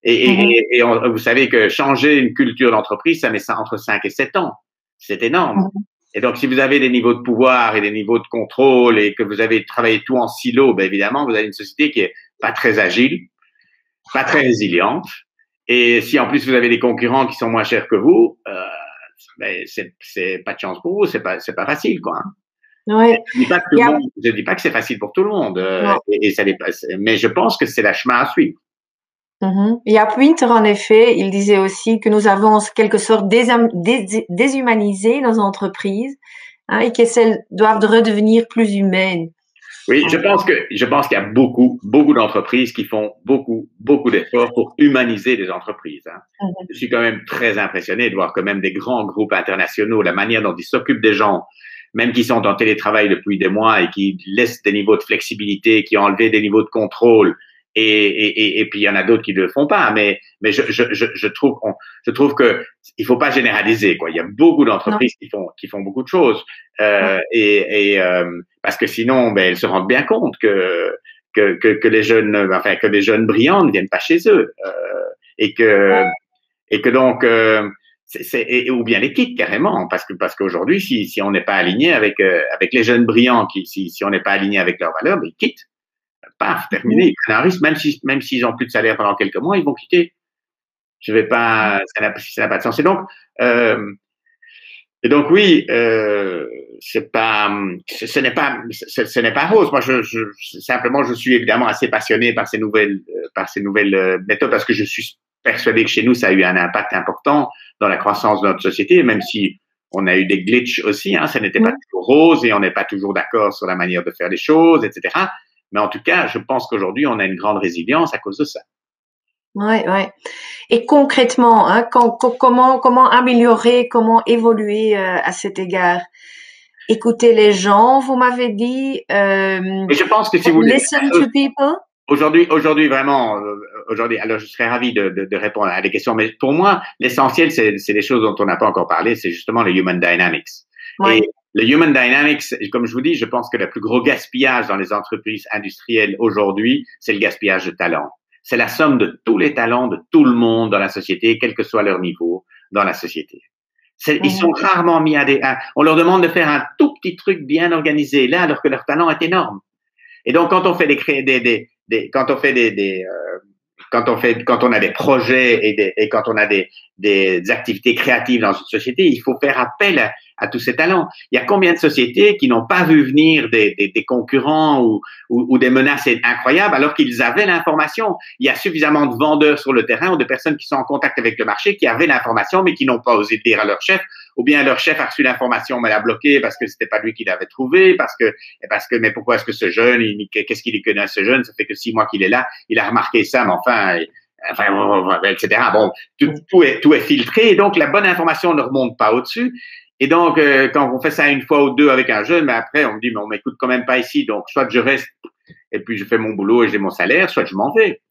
Et vous savez que changer une culture d'entreprise, ça met ça entre 5 et 7 ans. C'est énorme. Et donc, si vous avez des niveaux de pouvoir et des niveaux de contrôle et que vous avez travaillé tout en silo, ben évidemment, vous avez une société qui est pas très agile, pas très résiliente. Et si en plus vous avez des concurrents qui sont moins chers que vous, ben c'est pas de chance pour vous, c'est pas facile, quoi. Hein. Ouais. Je dis pas que c'est facile pour tout le monde, et ça dépasse. Mais je pense que c'est le chemin à suivre. Il y a Pointer, en effet, il disait aussi que nous avons en quelque sorte déshumanisé nos entreprises, hein, et qu'elles doivent redevenir plus humaines. Oui, je pense qu'il y a beaucoup d'entreprises qui font beaucoup d'efforts pour humaniser les entreprises. Hein. Je suis quand même très impressionné de voir que même des grands groupes internationaux, la manière dont ils s'occupent des gens, même qui sont en télétravail depuis des mois et qui laissent des niveaux de flexibilité, qui ont enlevé des niveaux de contrôle, et puis il y en a d'autres qui ne le font pas, mais je trouve que il faut pas généraliser, quoi. Il y a beaucoup d'entreprises qui font beaucoup de choses, parce que sinon, ben elles se rendent bien compte que les jeunes brillants ne viennent pas chez eux, et que donc ou bien les quittent carrément, parce qu'aujourd'hui, si on n'est pas aligné avec les jeunes brillants, si on n'est pas aligné avec leurs valeurs, ben ils quittent. Paf, terminé, ils prennent un risque, même s'ils ont plus de salaire pendant quelques mois, ils vont quitter. Je vais pas, ça n'a pas de sens. Et donc oui, c'est pas, ce n'est pas rose. Moi, simplement, je suis évidemment assez passionné par ces nouvelles méthodes parce que je suis persuadé que chez nous, ça a eu un impact important dans la croissance de notre société, même si on a eu des glitches aussi, hein, ça n'était pas toujours rose et on n'est pas toujours d'accord sur la manière de faire les choses, etc. Mais en tout cas, je pense qu'aujourd'hui, on a une grande résilience à cause de ça. Ouais, ouais. Et concrètement, hein, comment améliorer, comment évoluer à cet égard? Écouter les gens, vous m'avez dit. Et je pense que si vous voulez, Listen to people. aujourd'hui vraiment, aujourd'hui, alors je serais ravi de répondre à des questions, mais pour moi, l'essentiel, c'est des choses dont on n'a pas encore parlé, c'est justement le human dynamics. Ouais. Et le human dynamics, comme je vous dis, je pense que le plus gros gaspillage dans les entreprises industrielles aujourd'hui, c'est le gaspillage de talent. C'est la somme de tous les talents de tout le monde dans la société, quel que soit leur niveau dans la société. Ils sont rarement mis on leur demande de faire un tout petit truc bien organisé là, alors que leur talent est énorme. Et donc, quand on fait quand on a des projets et quand on a des activités créatives dans une société, il faut faire appel à tous ces talents. Il y a combien de sociétés qui n'ont pas vu venir des concurrents ou des menaces incroyables alors qu'ils avaient l'information. Il y a suffisamment de vendeurs sur le terrain ou de personnes qui sont en contact avec le marché qui avaient l'information mais qui n'ont pas osé dire à leur chef, ou bien leur chef a reçu l'information mais l'a bloqué parce que c'était pas lui qui l'avait trouvé, parce que mais pourquoi est-ce que ce jeune, qu'est-ce qu'il connaît ce jeune, ça fait que 6 mois qu'il est là, il a remarqué ça, mais enfin, etc. Bon, tout est filtré et donc la bonne information ne remonte pas au-dessus. Et donc, quand on fait ça une fois ou deux avec un jeune, mais après, on me dit, mais on m'écoute quand même pas ici, donc soit je reste et puis je fais mon boulot et j'ai mon salaire, soit je m'en vais.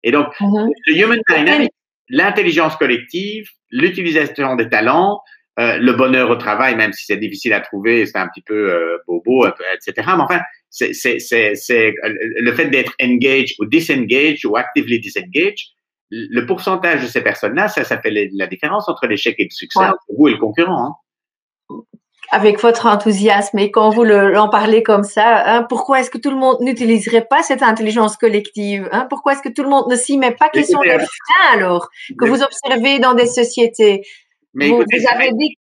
Et donc, le human dynamic, l'intelligence collective, l'utilisation des talents, le bonheur au travail, même si c'est difficile à trouver, c'est un petit peu bobo, etc. Mais enfin, c'est le fait d'être engaged ou disengaged ou actively disengaged. Le pourcentage de ces personnes-là, ça fait la différence entre l'échec et le succès, entre vous et le concurrent. Hein. Avec votre enthousiasme et quand vous l'en parlez comme ça, hein, pourquoi est-ce que tout le monde n'utiliserait pas cette intelligence collective, hein? Pourquoi est-ce que tout le monde ne s'y met pas? Quels sont les freins alors que vous observez dans des sociétés? Mais écoutez, vous avez dit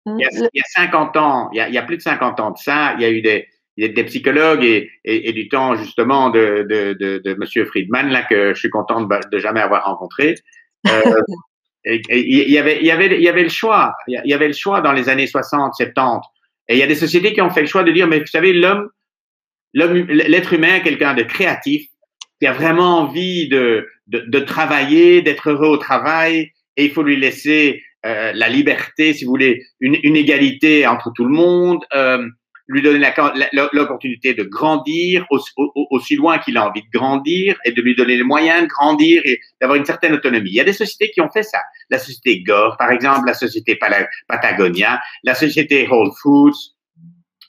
il y a 50 ans, il y a plus de 50 ans de ça, il y a eu des psychologues et du temps justement de Monsieur Friedman là que je suis content de jamais avoir rencontré. Il y avait le choix. Il y avait le choix dans les années 60, 70. Et il y a des sociétés qui ont fait le choix de dire, mais vous savez, l'être humain est quelqu'un de créatif, qui a vraiment envie de travailler, d'être heureux au travail, et il faut lui laisser la liberté, si vous voulez, une égalité entre tout le monde, lui donner l'opportunité de grandir aussi loin qu'il a envie de grandir et de lui donner les moyens de grandir et d'avoir une certaine autonomie. Il y a des sociétés qui ont fait ça. La société Gore, par exemple, la société Patagonia, la société Whole Foods.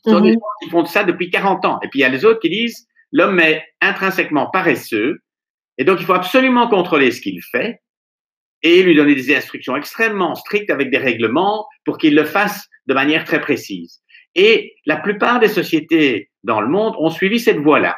Ce sont des gens qui font ça depuis 40 ans. Et puis il y a les autres qui disent l'homme est intrinsèquement paresseux et donc il faut absolument contrôler ce qu'il fait et lui donner des instructions extrêmement strictes avec des règlements pour qu'il le fasse de manière très précise. Et la plupart des sociétés dans le monde ont suivi cette voie-là.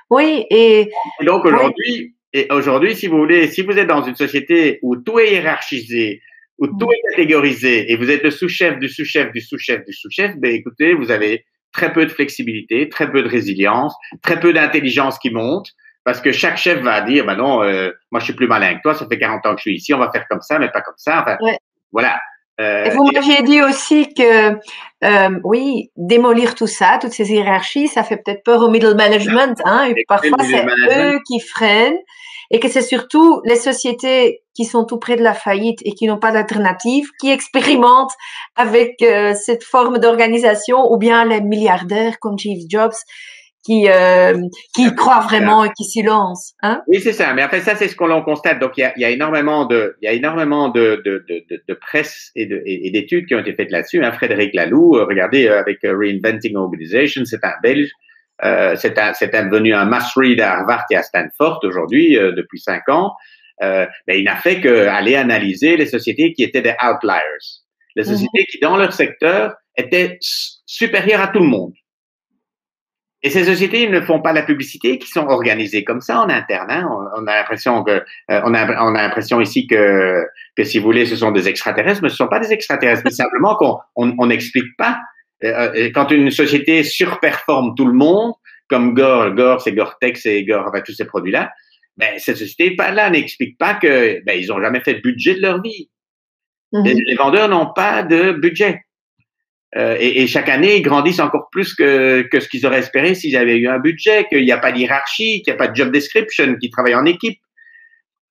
Oui, et donc aujourd'hui, si vous voulez, si vous êtes dans une société où tout est hiérarchisé, où tout est catégorisé, et vous êtes le sous-chef du sous-chef du sous-chef du sous-chef, ben écoutez, vous avez très peu de flexibilité, très peu de résilience, très peu d'intelligence qui monte, parce que chaque chef va dire, ben non, moi je suis plus malin que toi, ça fait 40 ans que je suis ici, on va faire comme ça, mais pas comme ça. Enfin, voilà. Et vous m'aviez dit aussi que, oui, démolir tout ça, toutes ces hiérarchies, ça fait peut-être peur au middle management, hein, et parfois c'est eux qui freinent, et que c'est surtout les sociétés qui sont tout près de la faillite et qui n'ont pas d'alternative, qui expérimentent avec cette forme d'organisation, ou bien les milliardaires comme Steve Jobs, qui croient vraiment et qui s'y lancent, hein. Oui, c'est ça. Mais après ça, c'est ce qu'on constate. Donc, il y a énormément de presse et d'études qui ont été faites là-dessus. Hein. Frédéric Laloux, regardez, avec Reinventing Organization, c'est un Belge. C'est devenu un must-read à Harvard et à Stanford aujourd'hui, depuis 5 ans. Il n'a fait qu'aller analyser les sociétés qui étaient des outliers. Les sociétés qui, dans leur secteur, étaient supérieures à tout le monde. Et ces sociétés ne font pas la publicité, qui sont organisées comme ça en interne. Hein. On a l'impression on a l'impression ici que si vous voulez, ce sont des extraterrestres, mais ce ne sont pas des extraterrestres. Mais simplement qu'on n'explique pas Et quand une société surperforme tout le monde, comme Gore c'est Gore-Tex et Gore, enfin tous ces produits-là, ben cette société là n'explique pas que ben ils ont jamais fait de budget de leur vie. Les vendeurs n'ont pas de budget. Et chaque année, ils grandissent encore plus que ce qu'ils auraient espéré s'ils avaient eu un budget, qu'il n'y a pas d'hiérarchie, qu'il n'y a pas de job description, qu'ils travaillent en équipe.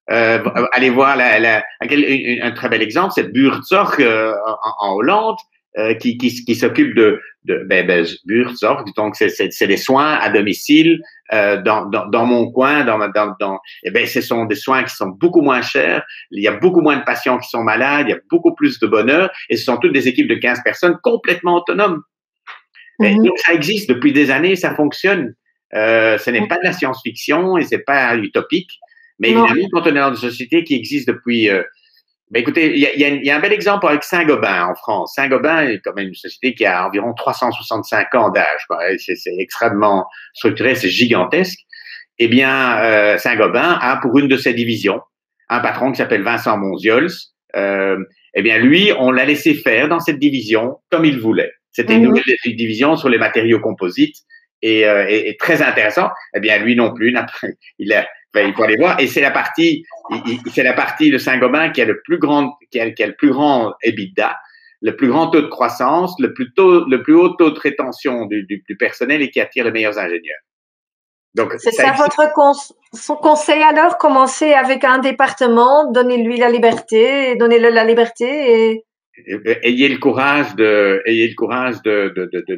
Allez voir un très bel exemple, c'est Buurtzorg en Hollande, qui s'occupe de Buurtzorg, donc c'est des soins à domicile dans mon coin, ce sont des soins qui sont beaucoup moins chers, il y a beaucoup moins de patients qui sont malades, il y a beaucoup plus de bonheur, et ce sont toutes des équipes de 15 personnes complètement autonomes. Donc ça existe depuis des années, ça fonctionne. Ce n'est pas de la science-fiction et c'est pas utopique. Mais évidemment, quand on est dans une société qui existe depuis... écoutez, il y a un bel exemple avec Saint-Gobain en France. Saint-Gobain est quand même une société qui a environ 365 ans d'âge. C'est extrêmement structuré, c'est gigantesque. Eh bien, Saint-Gobain a pour une de ses divisions un patron qui s'appelle Vincent Monziols. Eh bien, lui, on l'a laissé faire dans cette division comme il voulait. C'était une nouvelle division sur les matériaux composites et très intéressant. Eh bien, lui non plus, il faut aller voir. Et c'est la partie de Saint-Gobain qui a le plus grand EBITDA, le plus grand taux de croissance, le plus haut taux de rétention du personnel et qui attire les meilleurs ingénieurs. Donc, c'est ça son conseil alors, commencer avec un département, donnez-lui la liberté, donnez-le la liberté et ayez le courage de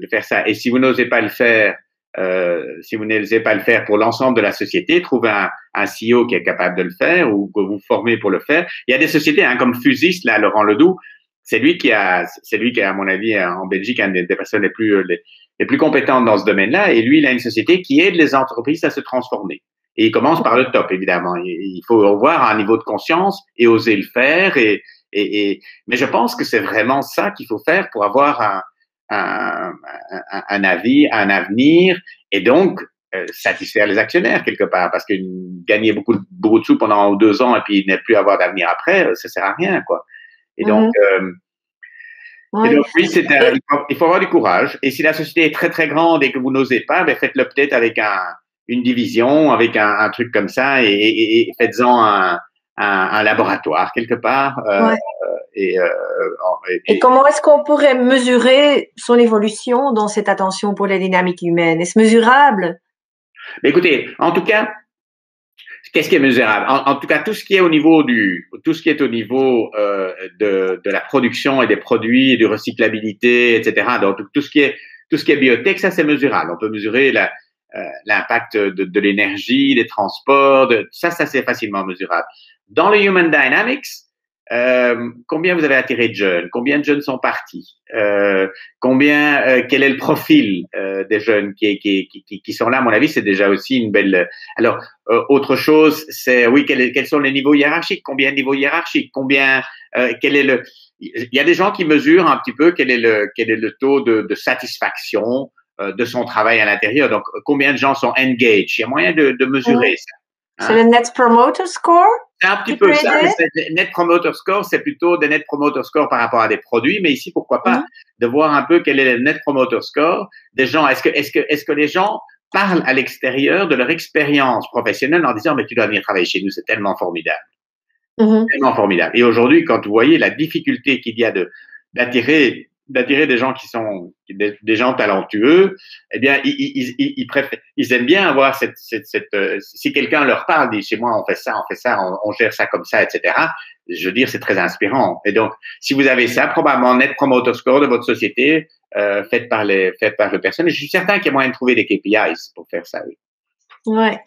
faire ça. Et si vous n'osez pas le faire, pour l'ensemble de la société, trouvez un CEO qui est capable de le faire ou que vous formez pour le faire. Il y a des sociétés comme Fusis, là, Laurent Ledoux, c'est lui qui a, à mon avis, en Belgique, une des personnes les plus compétentes dans ce domaine-là. Et lui, il a une société qui aide les entreprises à se transformer. Et il commence par le top, évidemment. Il faut avoir un niveau de conscience et oser le faire. Mais je pense que c'est vraiment ça qu'il faut faire pour avoir un avenir et donc satisfaire les actionnaires quelque part, parce que gagner beaucoup de sous pendant 1 ou 2 ans et puis ne plus avoir d'avenir après, ça sert à rien, quoi. Et donc, oui, il faut avoir du courage. Et si la société est très très grande et que vous n'osez pas, faites-le peut-être avec une division, avec un truc comme ça, et faites-en un laboratoire quelque part. Et comment est-ce qu'on pourrait mesurer son évolution dans cette attention pour les dynamiques humaines? Est-ce mesurable? Mais écoutez, en tout cas, qu'est-ce qui est mesurable? En tout cas, tout ce qui est au niveau de la production et des produits, et de recyclabilité, etc. Donc tout ce qui est biotech, ça c'est mesurable. On peut mesurer l'impact de l'énergie, des transports, ça c'est facilement mesurable. Dans le Human Dynamics, combien vous avez attiré de jeunes? Combien de jeunes sont partis? Quel est le profil des jeunes qui sont là? À mon avis, c'est déjà aussi une belle. Alors, autre chose, c'est quels sont les niveaux hiérarchiques? Combien de niveaux hiérarchiques? Il y a des gens qui mesurent un petit peu quel est le taux de satisfaction de son travail à l'intérieur. Donc, combien de gens sont engaged? Il y a moyen de mesurer ça. C'est le Net Promoter Score? C'est un petit peu ça. Net Promoter Score, c'est plutôt des Net Promoter Score par rapport à des produits, mais ici, pourquoi pas de voir un peu quel est le Net Promoter Score des gens. Est-ce que les gens parlent à l'extérieur de leur expérience professionnelle en disant, mais tu dois venir travailler chez nous, c'est tellement formidable. Tellement formidable. Et aujourd'hui, quand vous voyez la difficulté qu'il y a d'attirer des gens qui sont des gens talentueux, eh bien, ils aiment bien avoir si quelqu'un leur parle, dit, chez moi, on fait ça, on gère ça comme ça, etc. Je veux dire, c'est très inspirant. Et donc, si vous avez ça, probablement Net Promoter Score de votre société, faites par les personnes. Et je suis certain qu'il y a moyen de trouver des KPIs pour faire ça, oui. Ouais.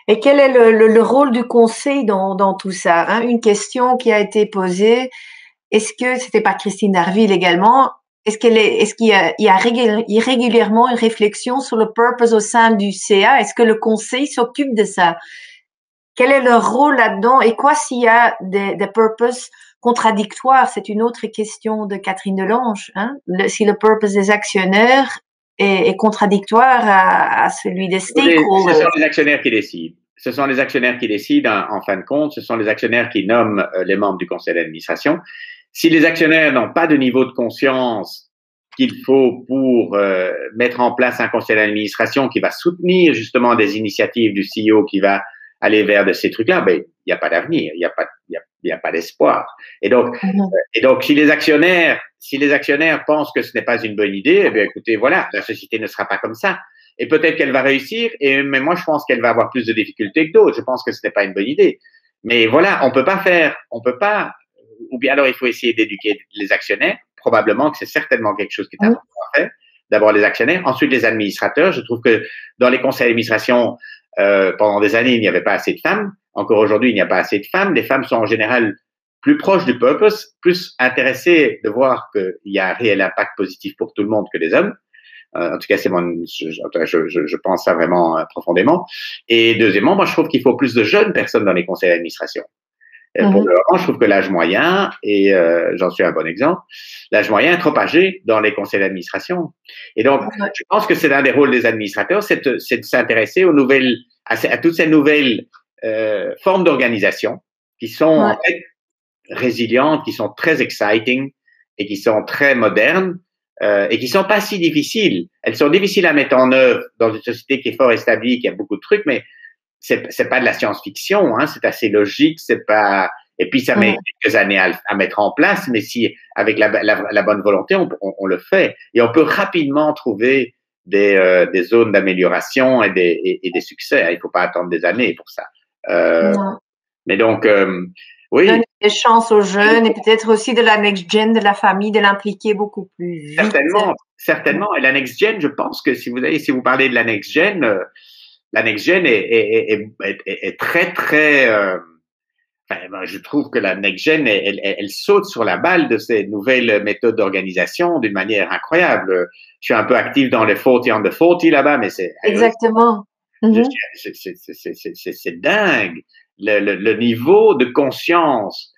Et quel est le rôle du conseil dans tout ça, hein? Une question qui a été posée. Est-ce que c'était par Christine Darville également? Est-ce qu'il y a régulièrement une réflexion sur le purpose au sein du CA? Est-ce que le conseil s'occupe de ça? Quel est leur rôle là-dedans? Et quoi s'il y a des purposes contradictoires? C'est une autre question de Catherine Delange, hein? Si le purpose des actionnaires est contradictoire à celui des stakeholders. Ce sont les actionnaires qui décident. Ce sont les actionnaires qui décident, en fin de compte. Ce sont les actionnaires qui nomment les membres du conseil d'administration. Si les actionnaires n'ont pas de niveau de conscience qu'il faut pour mettre en place un conseil d'administration qui va soutenir justement des initiatives du CEO qui va aller vers de ces trucs-là, ben il n'y a pas d'avenir, il y a pas d'espoir. Et donc si les actionnaires pensent que ce n'est pas une bonne idée, eh bien écoutez, voilà, la société ne sera pas comme ça. Et peut-être qu'elle va réussir, mais moi je pense qu'elle va avoir plus de difficultés que d'autres. Je pense que ce n'est pas une bonne idée. Mais voilà, on peut pas, ou bien alors il faut essayer d'éduquer les actionnaires. Probablement que c'est certainement quelque chose qui est important à faire. D'abord les actionnaires, ensuite les administrateurs. Je trouve que dans les conseils d'administration, pendant des années, il n'y avait pas assez de femmes. Encore aujourd'hui, il n'y a pas assez de femmes. Les femmes sont en général plus proches du purpose, plus intéressées de voir qu'il y a un réel impact positif pour tout le monde que les hommes. En tout cas, je pense ça vraiment profondément. Et deuxièmement, moi, je trouve qu'il faut plus de jeunes personnes dans les conseils d'administration. Pour le moment, je trouve que l'âge moyen, et j'en suis un bon exemple, l'âge moyen est trop âgé dans les conseils d'administration. Et donc, je pense que c'est l'un des rôles des administrateurs, c'est de s'intéresser aux nouvelles, à toutes ces nouvelles formes d'organisation qui sont en fait résilientes, qui sont très exciting et qui sont très modernes. Et qui sont pas si difficiles. Elles sont difficiles à mettre en œuvre dans une société qui est fort établie, qui a beaucoup de trucs, mais c'est pas de la science-fiction, hein, c'est assez logique, c'est pas, et puis ça met quelques années à mettre en place, mais si, avec la bonne volonté, on le fait. Et on peut rapidement trouver des zones d'amélioration et des succès. Il faut pas attendre des années pour ça. Mais donc, oui. Donner des chances aux jeunes et peut-être aussi de la next gen, de la famille, de l'impliquer beaucoup plus vite. Certainement. Et la next gen, je pense que si vous parlez de la next gen est très, très, je trouve que la next gen, elle saute sur la balle de ces nouvelles méthodes d'organisation d'une manière incroyable. Je suis un peu actif dans les 40 under 40 là-bas, mais c'est. Exactement. C'est dingue. Le niveau de conscience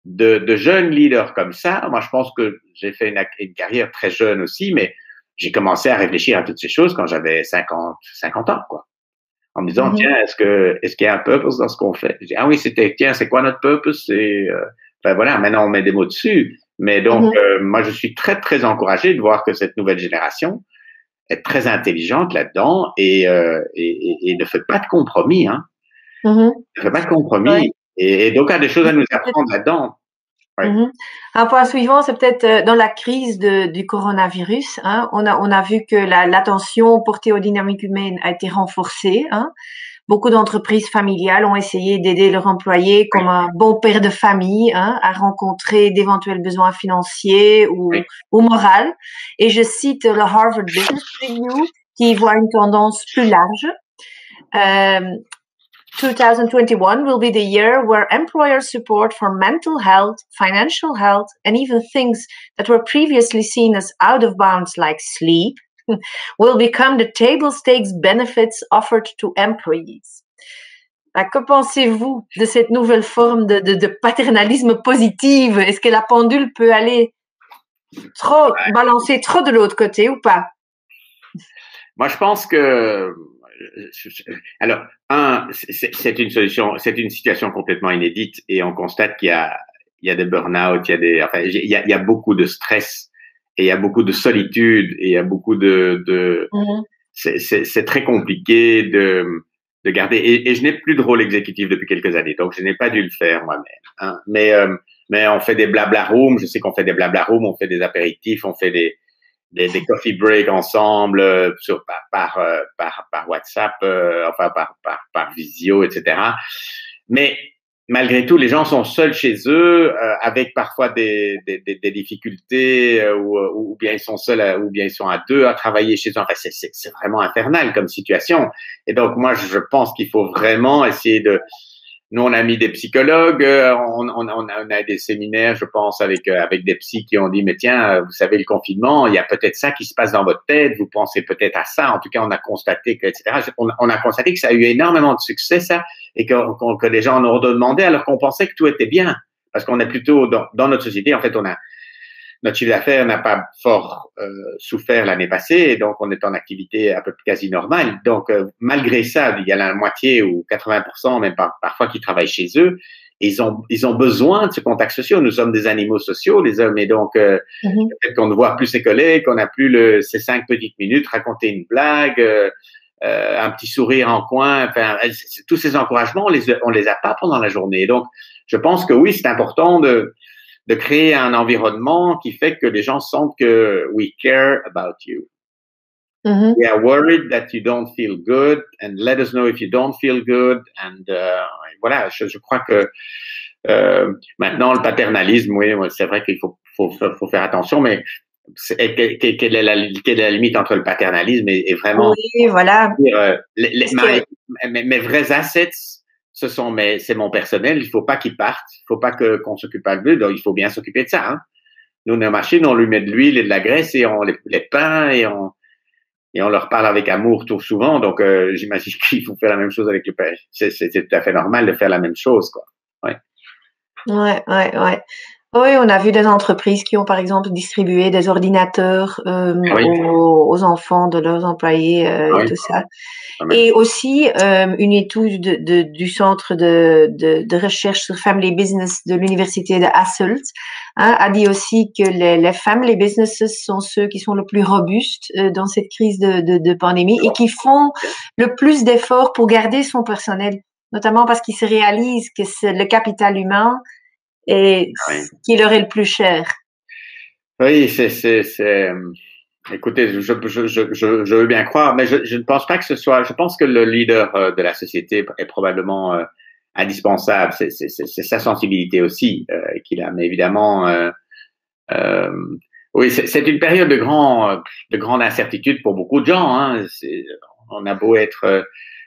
de jeunes leaders comme ça. Moi, je pense que j'ai fait une carrière très jeune aussi, mais j'ai commencé à réfléchir à toutes ces choses quand j'avais 50 ans, quoi. En me disant, tiens, est-ce qu'il y a un purpose dans ce qu'on fait? Je dis, ah oui, c'est quoi notre purpose? Voilà, maintenant on met des mots dessus. Mais donc, moi, je suis très, très encouragé de voir que cette nouvelle génération est très intelligente là-dedans et ne fait pas de compromis, hein. Ne fait pas de compromis. Et donc, il y a des choses à nous apprendre là-dedans. Un point suivant, c'est peut-être dans la crise du coronavirus. Hein, on a vu que l'attention portée aux dynamiques humaines a été renforcée. Hein. Beaucoup d'entreprises familiales ont essayé d'aider leurs employés comme un bon père de famille à rencontrer d'éventuels besoins financiers ou moraux. Et je cite le Harvard Business Review qui voit une tendance plus large. 2021 will be the year where employer support for mental health, financial health, and even things that were previously seen as out of bounds like sleep will become the table stakes benefits offered to employees. Que pensez-vous de cette nouvelle forme de paternalisme positif? Est-ce que la pendule peut aller balancer trop de l'autre côté ou pas? Moi, je pense que alors, c'est une situation complètement inédite et on constate qu'il y a des burn-out, il y a beaucoup de stress et il y a beaucoup de solitude et il y a beaucoup c'est très compliqué de garder et je n'ai plus de rôle exécutif depuis quelques années, donc je n'ai pas dû le faire moi-même, hein. Mais on fait des blabla rooms, je sais qu'on fait des blabla rooms, on fait des apéritifs, on fait des coffee breaks ensemble par WhatsApp, par visio, etc. Mais malgré tout, les gens sont seuls chez eux, avec parfois des difficultés, ou bien ils sont seuls, ou bien ils sont à deux à travailler chez eux. Enfin, c'est vraiment infernal comme situation. Et donc moi, je pense qu'il faut vraiment essayer de. Nous, on a mis des psychologues, on a des séminaires, je pense, avec des psys qui ont dit, mais tiens, vous savez, le confinement, il y a peut-être ça qui se passe dans votre tête, vous pensez peut-être à ça. En tout cas, on a constaté que, etc. On a constaté que ça a eu énormément de succès, ça, et que les gens en ont demandé alors qu'on pensait que tout était bien. Parce qu'on est plutôt dans notre société, en fait, on a notre chiffre d'affaires n'a pas fort souffert l'année passée, et donc on est en activité à peu près quasi normale. Donc malgré ça, il y a la moitié ou 80%, même parfois, qui travaillent chez eux. Ils ont besoin de ce contact social. Nous sommes des animaux sociaux, les hommes, et donc peut-être qu'on ne voit plus ses collègues, qu'on n'a plus ces 5 petites minutes, raconter une blague, un petit sourire en coin. Enfin, tous ces encouragements, on les a pas pendant la journée. Donc, je pense que oui, c'est important de créer un environnement qui fait que les gens sentent que we care about you. We are worried that you don't feel good, and let us know if you don't feel good. And voilà, je crois que maintenant le paternalisme, oui, c'est vrai qu'il faut faire attention, mais quelle est la limite entre le paternalisme et vraiment oui, voilà. Mes vrais assets, c'est mon personnel. Il faut pas qu'ils partent. Il faut pas qu'on s'occupe pas d'eux. Donc il faut bien s'occuper de ça. Hein. Nous, nos machines, on lui met de l'huile et de la graisse et on les peint et on leur parle avec amour tout souvent. Donc j'imagine qu'il faut faire la même chose avec le père. C'est tout à fait normal de faire la même chose, quoi. Ouais. Ouais. Oui, on a vu des entreprises qui ont, par exemple, distribué des ordinateurs aux enfants de leurs employés et tout ça. Et aussi, une étude du centre de recherche sur family business de l'université de Hasselt a dit aussi que les family businesses sont ceux qui sont le plus robustes dans cette crise de pandémie et qui font le plus d'efforts pour garder son personnel, notamment parce qu'ils se réalisent que c'est le capital humain et qui leur est le plus cher. Oui, écoutez, je veux bien croire, mais je ne pense pas que ce soit. Je pense que le leader de la société est probablement indispensable. C'est sa sensibilité aussi qu'il a. Mais évidemment, oui, c'est une période de grande incertitude pour beaucoup de gens. Hein. On a beau être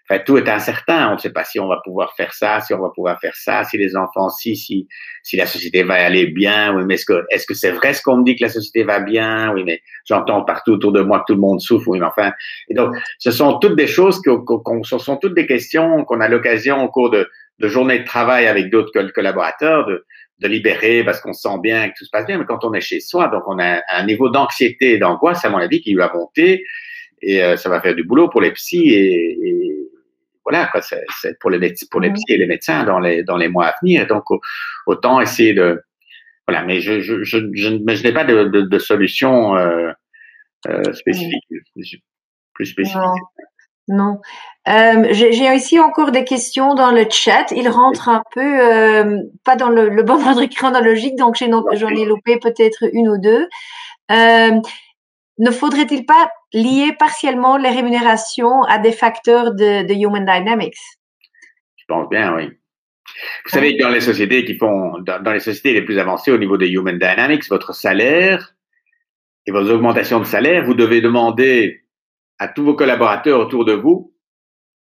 enfin, tout est incertain. On ne sait pas si on va pouvoir faire ça, si on va pouvoir faire ça, si les enfants, si la société va aller bien. Oui, mais est-ce que c'est vrai ce qu'on me dit que la société va bien? Oui, mais j'entends partout autour de moi que tout le monde souffre. Oui, mais enfin. Et donc, ce sont toutes des choses ce sont toutes des questions qu'on a l'occasion au cours de journées de travail avec d'autres collaborateurs de libérer parce qu'on se sent bien, que tout se passe bien. Mais quand on est chez soi, donc on a un niveau d'anxiété et d'angoisse, à mon avis, qui va monter. Et ça va faire du boulot pour les psys et voilà, quoi, c'est pour les psys et les médecins dans les mois à venir. Donc, autant essayer voilà, mais je n'ai pas de solution spécifique, plus spécifique. Non. J'ai ici encore des questions dans le chat. Ils rentrent un peu, pas dans le bon ordre chronologique, donc j'en ai loupé peut-être une ou deux. Ne faudrait-il pas lier partiellement les rémunérations à des facteurs de Human Dynamics? Je pense bien, oui. Vous savez, dans les sociétés dans les sociétés les plus avancées au niveau des Human Dynamics, votre salaire et vos augmentations de salaire, vous devez demander à tous vos collaborateurs autour de vous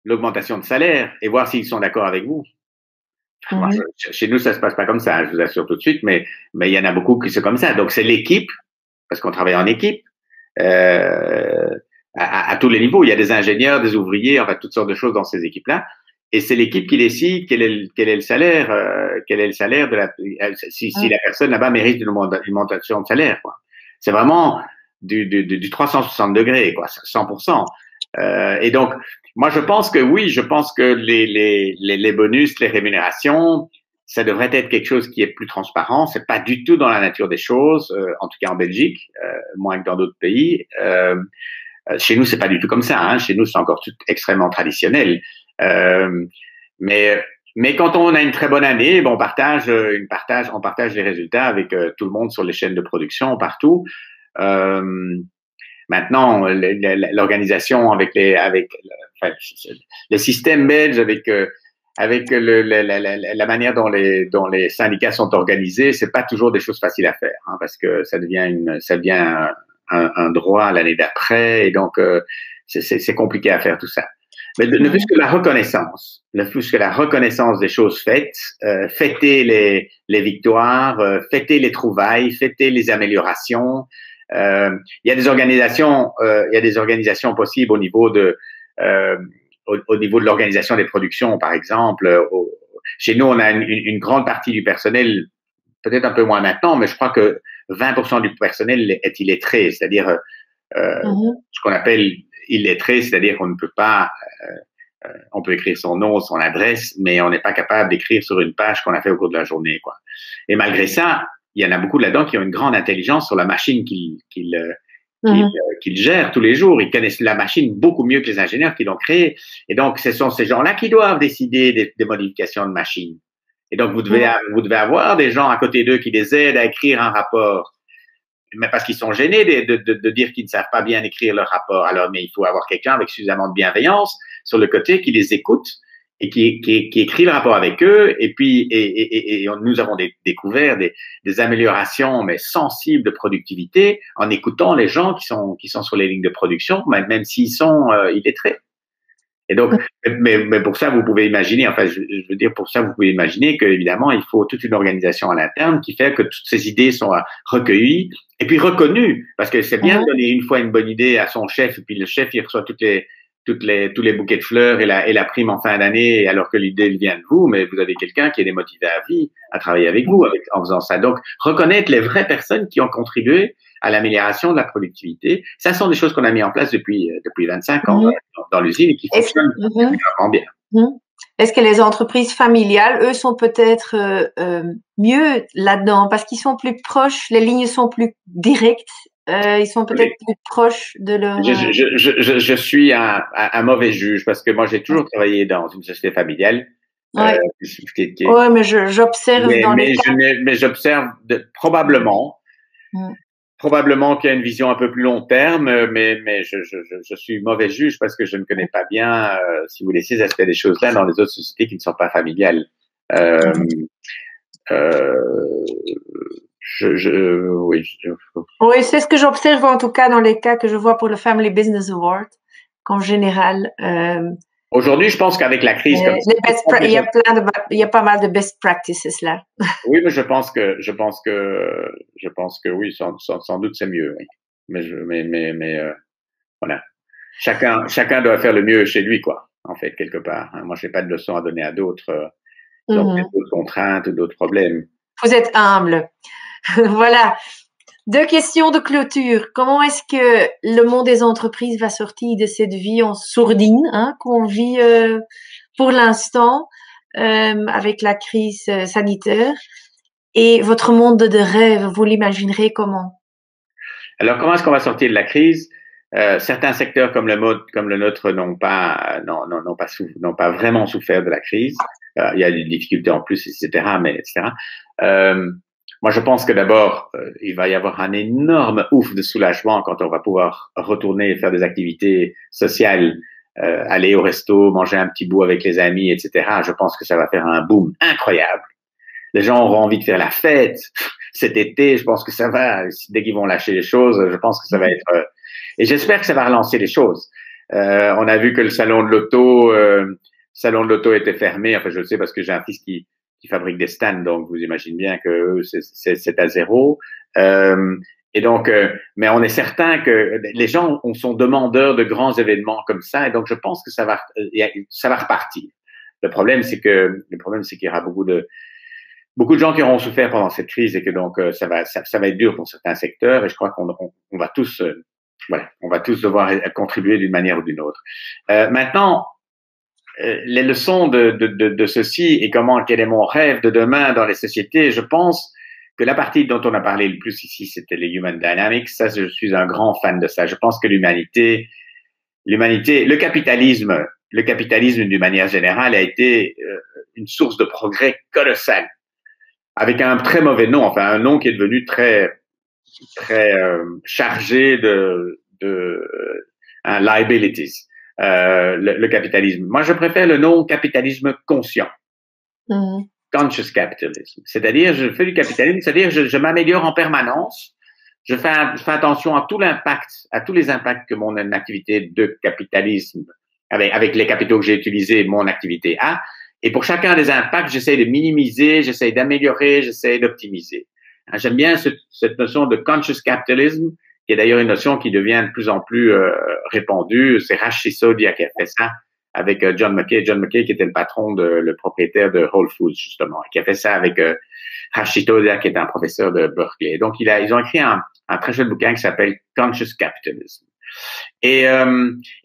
l'augmentation de salaire et voir s'ils sont d'accord avec vous. Moi, chez nous, ça se passe pas comme ça, je vous assure tout de suite, mais il y en a beaucoup qui sont comme ça. Donc, c'est l'équipe, parce qu'on travaille en équipe, à tous les niveaux. Il y a des ingénieurs, des ouvriers, enfin toutes sortes de choses dans ces équipes-là. Et c'est l'équipe qui décide quel est le salaire de si la personne là-bas mérite une augmentation de salaire, quoi. C'est vraiment du 360 degrés, quoi, 100%. Et donc, moi, je pense que les bonus, les rémunérations, ça devrait être quelque chose qui est plus transparent. C'est pas du tout dans la nature des choses, en tout cas en Belgique, moins que dans d'autres pays. Chez nous, c'est pas du tout comme ça. Hein. Chez nous, c'est encore tout extrêmement traditionnel. Mais quand on a une très bonne année, on partage les résultats avec tout le monde sur les chaînes de production partout. Maintenant, l'organisation avec le système belge avec la manière dont les syndicats sont organisés, c'est pas toujours des choses faciles à faire, hein, parce que ça devient un droit l'année d'après, et donc c'est compliqué à faire tout ça. Mais ne plus que la reconnaissance des choses faites, fêter les victoires, fêter les trouvailles, fêter les améliorations. Il y a des organisations possibles au niveau de l'organisation des productions, par exemple. Chez nous, on a une grande partie du personnel, peut-être un peu moins maintenant, mais je crois que 20% du personnel est illettré, c'est-à-dire ce qu'on appelle illettré, c'est-à-dire qu'on ne peut pas, on peut écrire son nom, son adresse, mais on n'est pas capable d'écrire sur une page qu'on a fait au cours de la journée, quoi. Et malgré ça, il y en a beaucoup là-dedans qui ont une grande intelligence sur la machine qu'ils gèrent tous les jours. Ils connaissent la machine beaucoup mieux que les ingénieurs qui l'ont créée. Et donc, ce sont ces gens-là qui doivent décider des modifications de machine. Et donc, vous devez avoir des gens à côté d'eux qui les aident à écrire un rapport. Mais parce qu'ils sont gênés de dire qu'ils ne savent pas bien écrire leur rapport. Alors, mais il faut avoir quelqu'un avec suffisamment de bienveillance sur le côté qui les écoute et qui écrit le rapport avec eux. Et puis, nous avons découvert des améliorations, mais sensibles de productivité en écoutant les gens qui sont sur les lignes de production, même s'ils sont illettrés. Et donc, mais pour ça, vous pouvez imaginer, enfin, je veux dire, pour ça, vous pouvez imaginer qu'évidemment, il faut toute une organisation à l'interne qui fait que toutes ces idées sont recueillies et puis reconnues. Parce que c'est bien de donner une fois une bonne idée à son chef et puis le chef, il reçoit tous les bouquets de fleurs et la prime en fin d'année alors que l'idée vient de vous, mais vous avez quelqu'un qui est démotivé à vie à travailler avec vous en faisant ça. Donc, reconnaître les vraies personnes qui ont contribué à l'amélioration de la productivité, ça sont des choses qu'on a mis en place depuis 25 ans dans l'usine et qui fonctionnent vraiment bien. Est-ce que les entreprises familiales, eux, sont peut-être mieux là-dedans parce qu'ils sont plus proches, les lignes sont plus directes, ils sont peut-être plus proches de leur... Je suis un mauvais juge parce que moi, j'ai toujours travaillé dans une société familiale. Oui, mais j'observe mais j'observe probablement qu'il y a une vision un peu plus long terme, mais je suis mauvais juge parce que je ne connais pas bien, si vous voulez, ces aspects des choses-là dans les autres sociétés qui ne sont pas familiales. Oui, c'est ce que j'observe en tout cas dans les cas que je vois pour le Family Business Award, qu'en général. Aujourd'hui, je pense qu'avec la crise, il y a pas mal de best practices là. Oui, mais je pense que oui, sans doute c'est mieux. Oui. Mais voilà. Chacun doit faire le mieux chez lui, quoi. En fait, quelque part. Moi, je n'ai pas de leçons à donner à d'autres, d'autres contraintes, d'autres problèmes. Vous êtes humble. Voilà. 2 questions de clôture. Comment est-ce que le monde des entreprises va sortir de cette vie en sourdine qu'on vit pour l'instant avec la crise sanitaire? Et votre monde de rêve, vous l'imaginerez comment? Alors, comment est-ce qu'on va sortir de la crise? Certains secteurs comme le nôtre n'ont pas vraiment souffert de la crise. Il y a des difficultés en plus, etc. Moi, je pense que d'abord, il va y avoir un énorme ouf de soulagement quand on va pouvoir retourner faire des activités sociales, aller au resto, manger un petit bout avec les amis, etc. Je pense que ça va faire un boom incroyable. Les gens auront envie de faire la fête cet été. Je pense que ça va, dès qu'ils vont lâcher les choses, je pense que ça va être... et j'espère que ça va relancer les choses. On a vu que le salon de l'auto était fermé. Enfin, je le sais parce que j'ai un fils qui fabrique des stands, donc vous imaginez bien que c'est à zéro. Et donc, mais on est certain que les gens sont demandeurs de grands événements comme ça, et donc je pense que ça va repartir. Le problème, c'est qu'il y aura beaucoup de gens qui auront souffert pendant cette crise et que donc ça va être dur pour certains secteurs, et je crois qu'on va tous on va tous devoir contribuer d'une manière ou d'une autre. Maintenant, les leçons de ceci et quel est mon rêve de demain dans les sociétés, je pense que la partie dont on a parlé le plus ici, c'était les Human Dynamics. Ça, je suis un grand fan de ça. Je pense que l'humanité, le capitalisme d'une manière générale a été une source de progrès colossal, avec un très mauvais nom, enfin un nom qui est devenu très chargé de liabilities. Le capitalisme. Moi, je préfère le nom capitalisme conscient. Conscious capitalism. C'est-à-dire, je fais du capitalisme, c'est-à-dire, je m'améliore en permanence. Je fais attention à tous les impacts que mon activité de capitalisme, avec les capitaux que j'ai utilisés, mon activité a. Et pour chacun des impacts, j'essaie de minimiser, j'essaie d'améliorer, j'essaie d'optimiser. J'aime bien cette notion de conscious capitalism, qui est d'ailleurs une notion qui devient de plus en plus répandue. C'est Raj Sisodia qui a fait ça avec John McKay qui était le propriétaire de Whole Foods justement, et qui a fait ça avec Hashito Oda, qui est un professeur de Berkeley. Donc ils ont écrit un très chouette bouquin qui s'appelle Conscious Capitalism. Et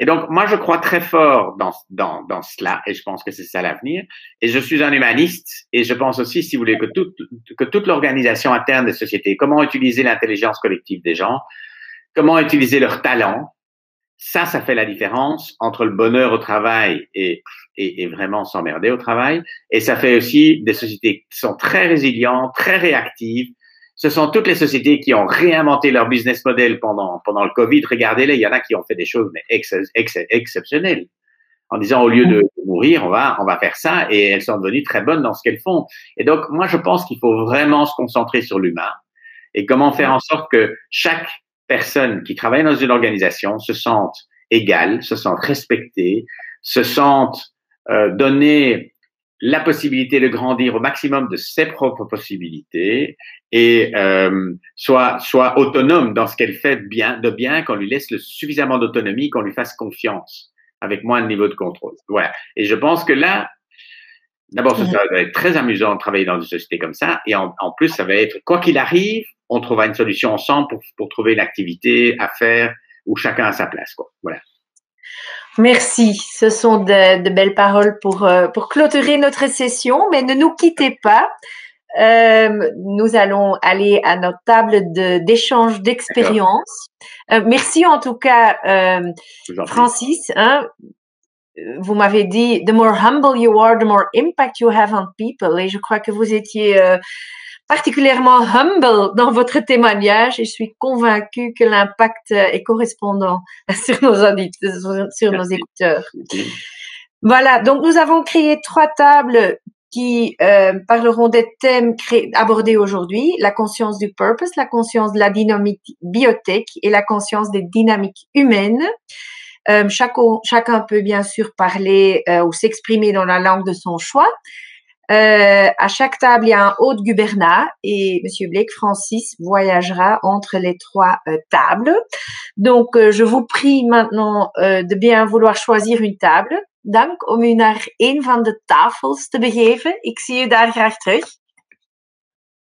donc moi je crois très fort dans cela, et je pense que c'est ça l'avenir. Et je suis un humaniste, et je pense aussi, si vous voulez, que toute l'organisation interne des sociétés, comment utiliser l'intelligence collective des gens, comment utiliser leur talent, ça fait la différence entre le bonheur au travail et vraiment s'emmerder au travail. Et ça fait aussi des sociétés qui sont très résilientes, très réactives. Ce sont toutes les sociétés qui ont réinventé leur business model pendant le Covid. Regardez-les, il y en a qui ont fait des choses mais exceptionnelles. En disant, au lieu de mourir, on va faire ça, et elles sont devenues très bonnes dans ce qu'elles font. Et donc, moi, je pense qu'il faut vraiment se concentrer sur l'humain et comment faire en sorte que chaque personne qui travaille dans une organisation se sente égale, se sente respectée, se sente donner la possibilité de grandir au maximum de ses propres possibilités et soit autonome dans ce qu'elle fait de bien, qu'on lui laisse suffisamment d'autonomie, qu'on lui fasse confiance avec moins de niveau de contrôle. Voilà. Et je pense que là, d'abord, ça va être très amusant de travailler dans une société comme ça, et en plus, ça va être, quoi qu'il arrive, on trouvera une solution ensemble pour trouver une activité à faire où chacun a sa place, quoi. Voilà. Merci. Ce sont de belles paroles pour clôturer notre session, mais ne nous quittez pas. Nous allons aller à notre table d'échange d'expériences. Merci en tout cas, Francis. Vous m'avez dit, the more humble you are, the more impact you have on people. Et je crois que vous étiez particulièrement humble dans votre témoignage, et je suis convaincue que l'impact est correspondant sur nos auditeurs, sur nos écouteurs. Voilà, donc nous avons créé 3 tables qui parleront des thèmes abordés aujourd'hui: la conscience du purpose, la conscience de la dynamique biotech et la conscience des dynamiques humaines. Chacun peut bien sûr parler ou s'exprimer dans la langue de son choix. À chaque table, il y a un hôte gubernat, et Monsieur Blake Francis voyagera entre les 3 tables. Donc, je vous prie maintenant de bien vouloir choisir une table. Dank om u naar een van de tafels te begeven. Ik zie u daar graag terug.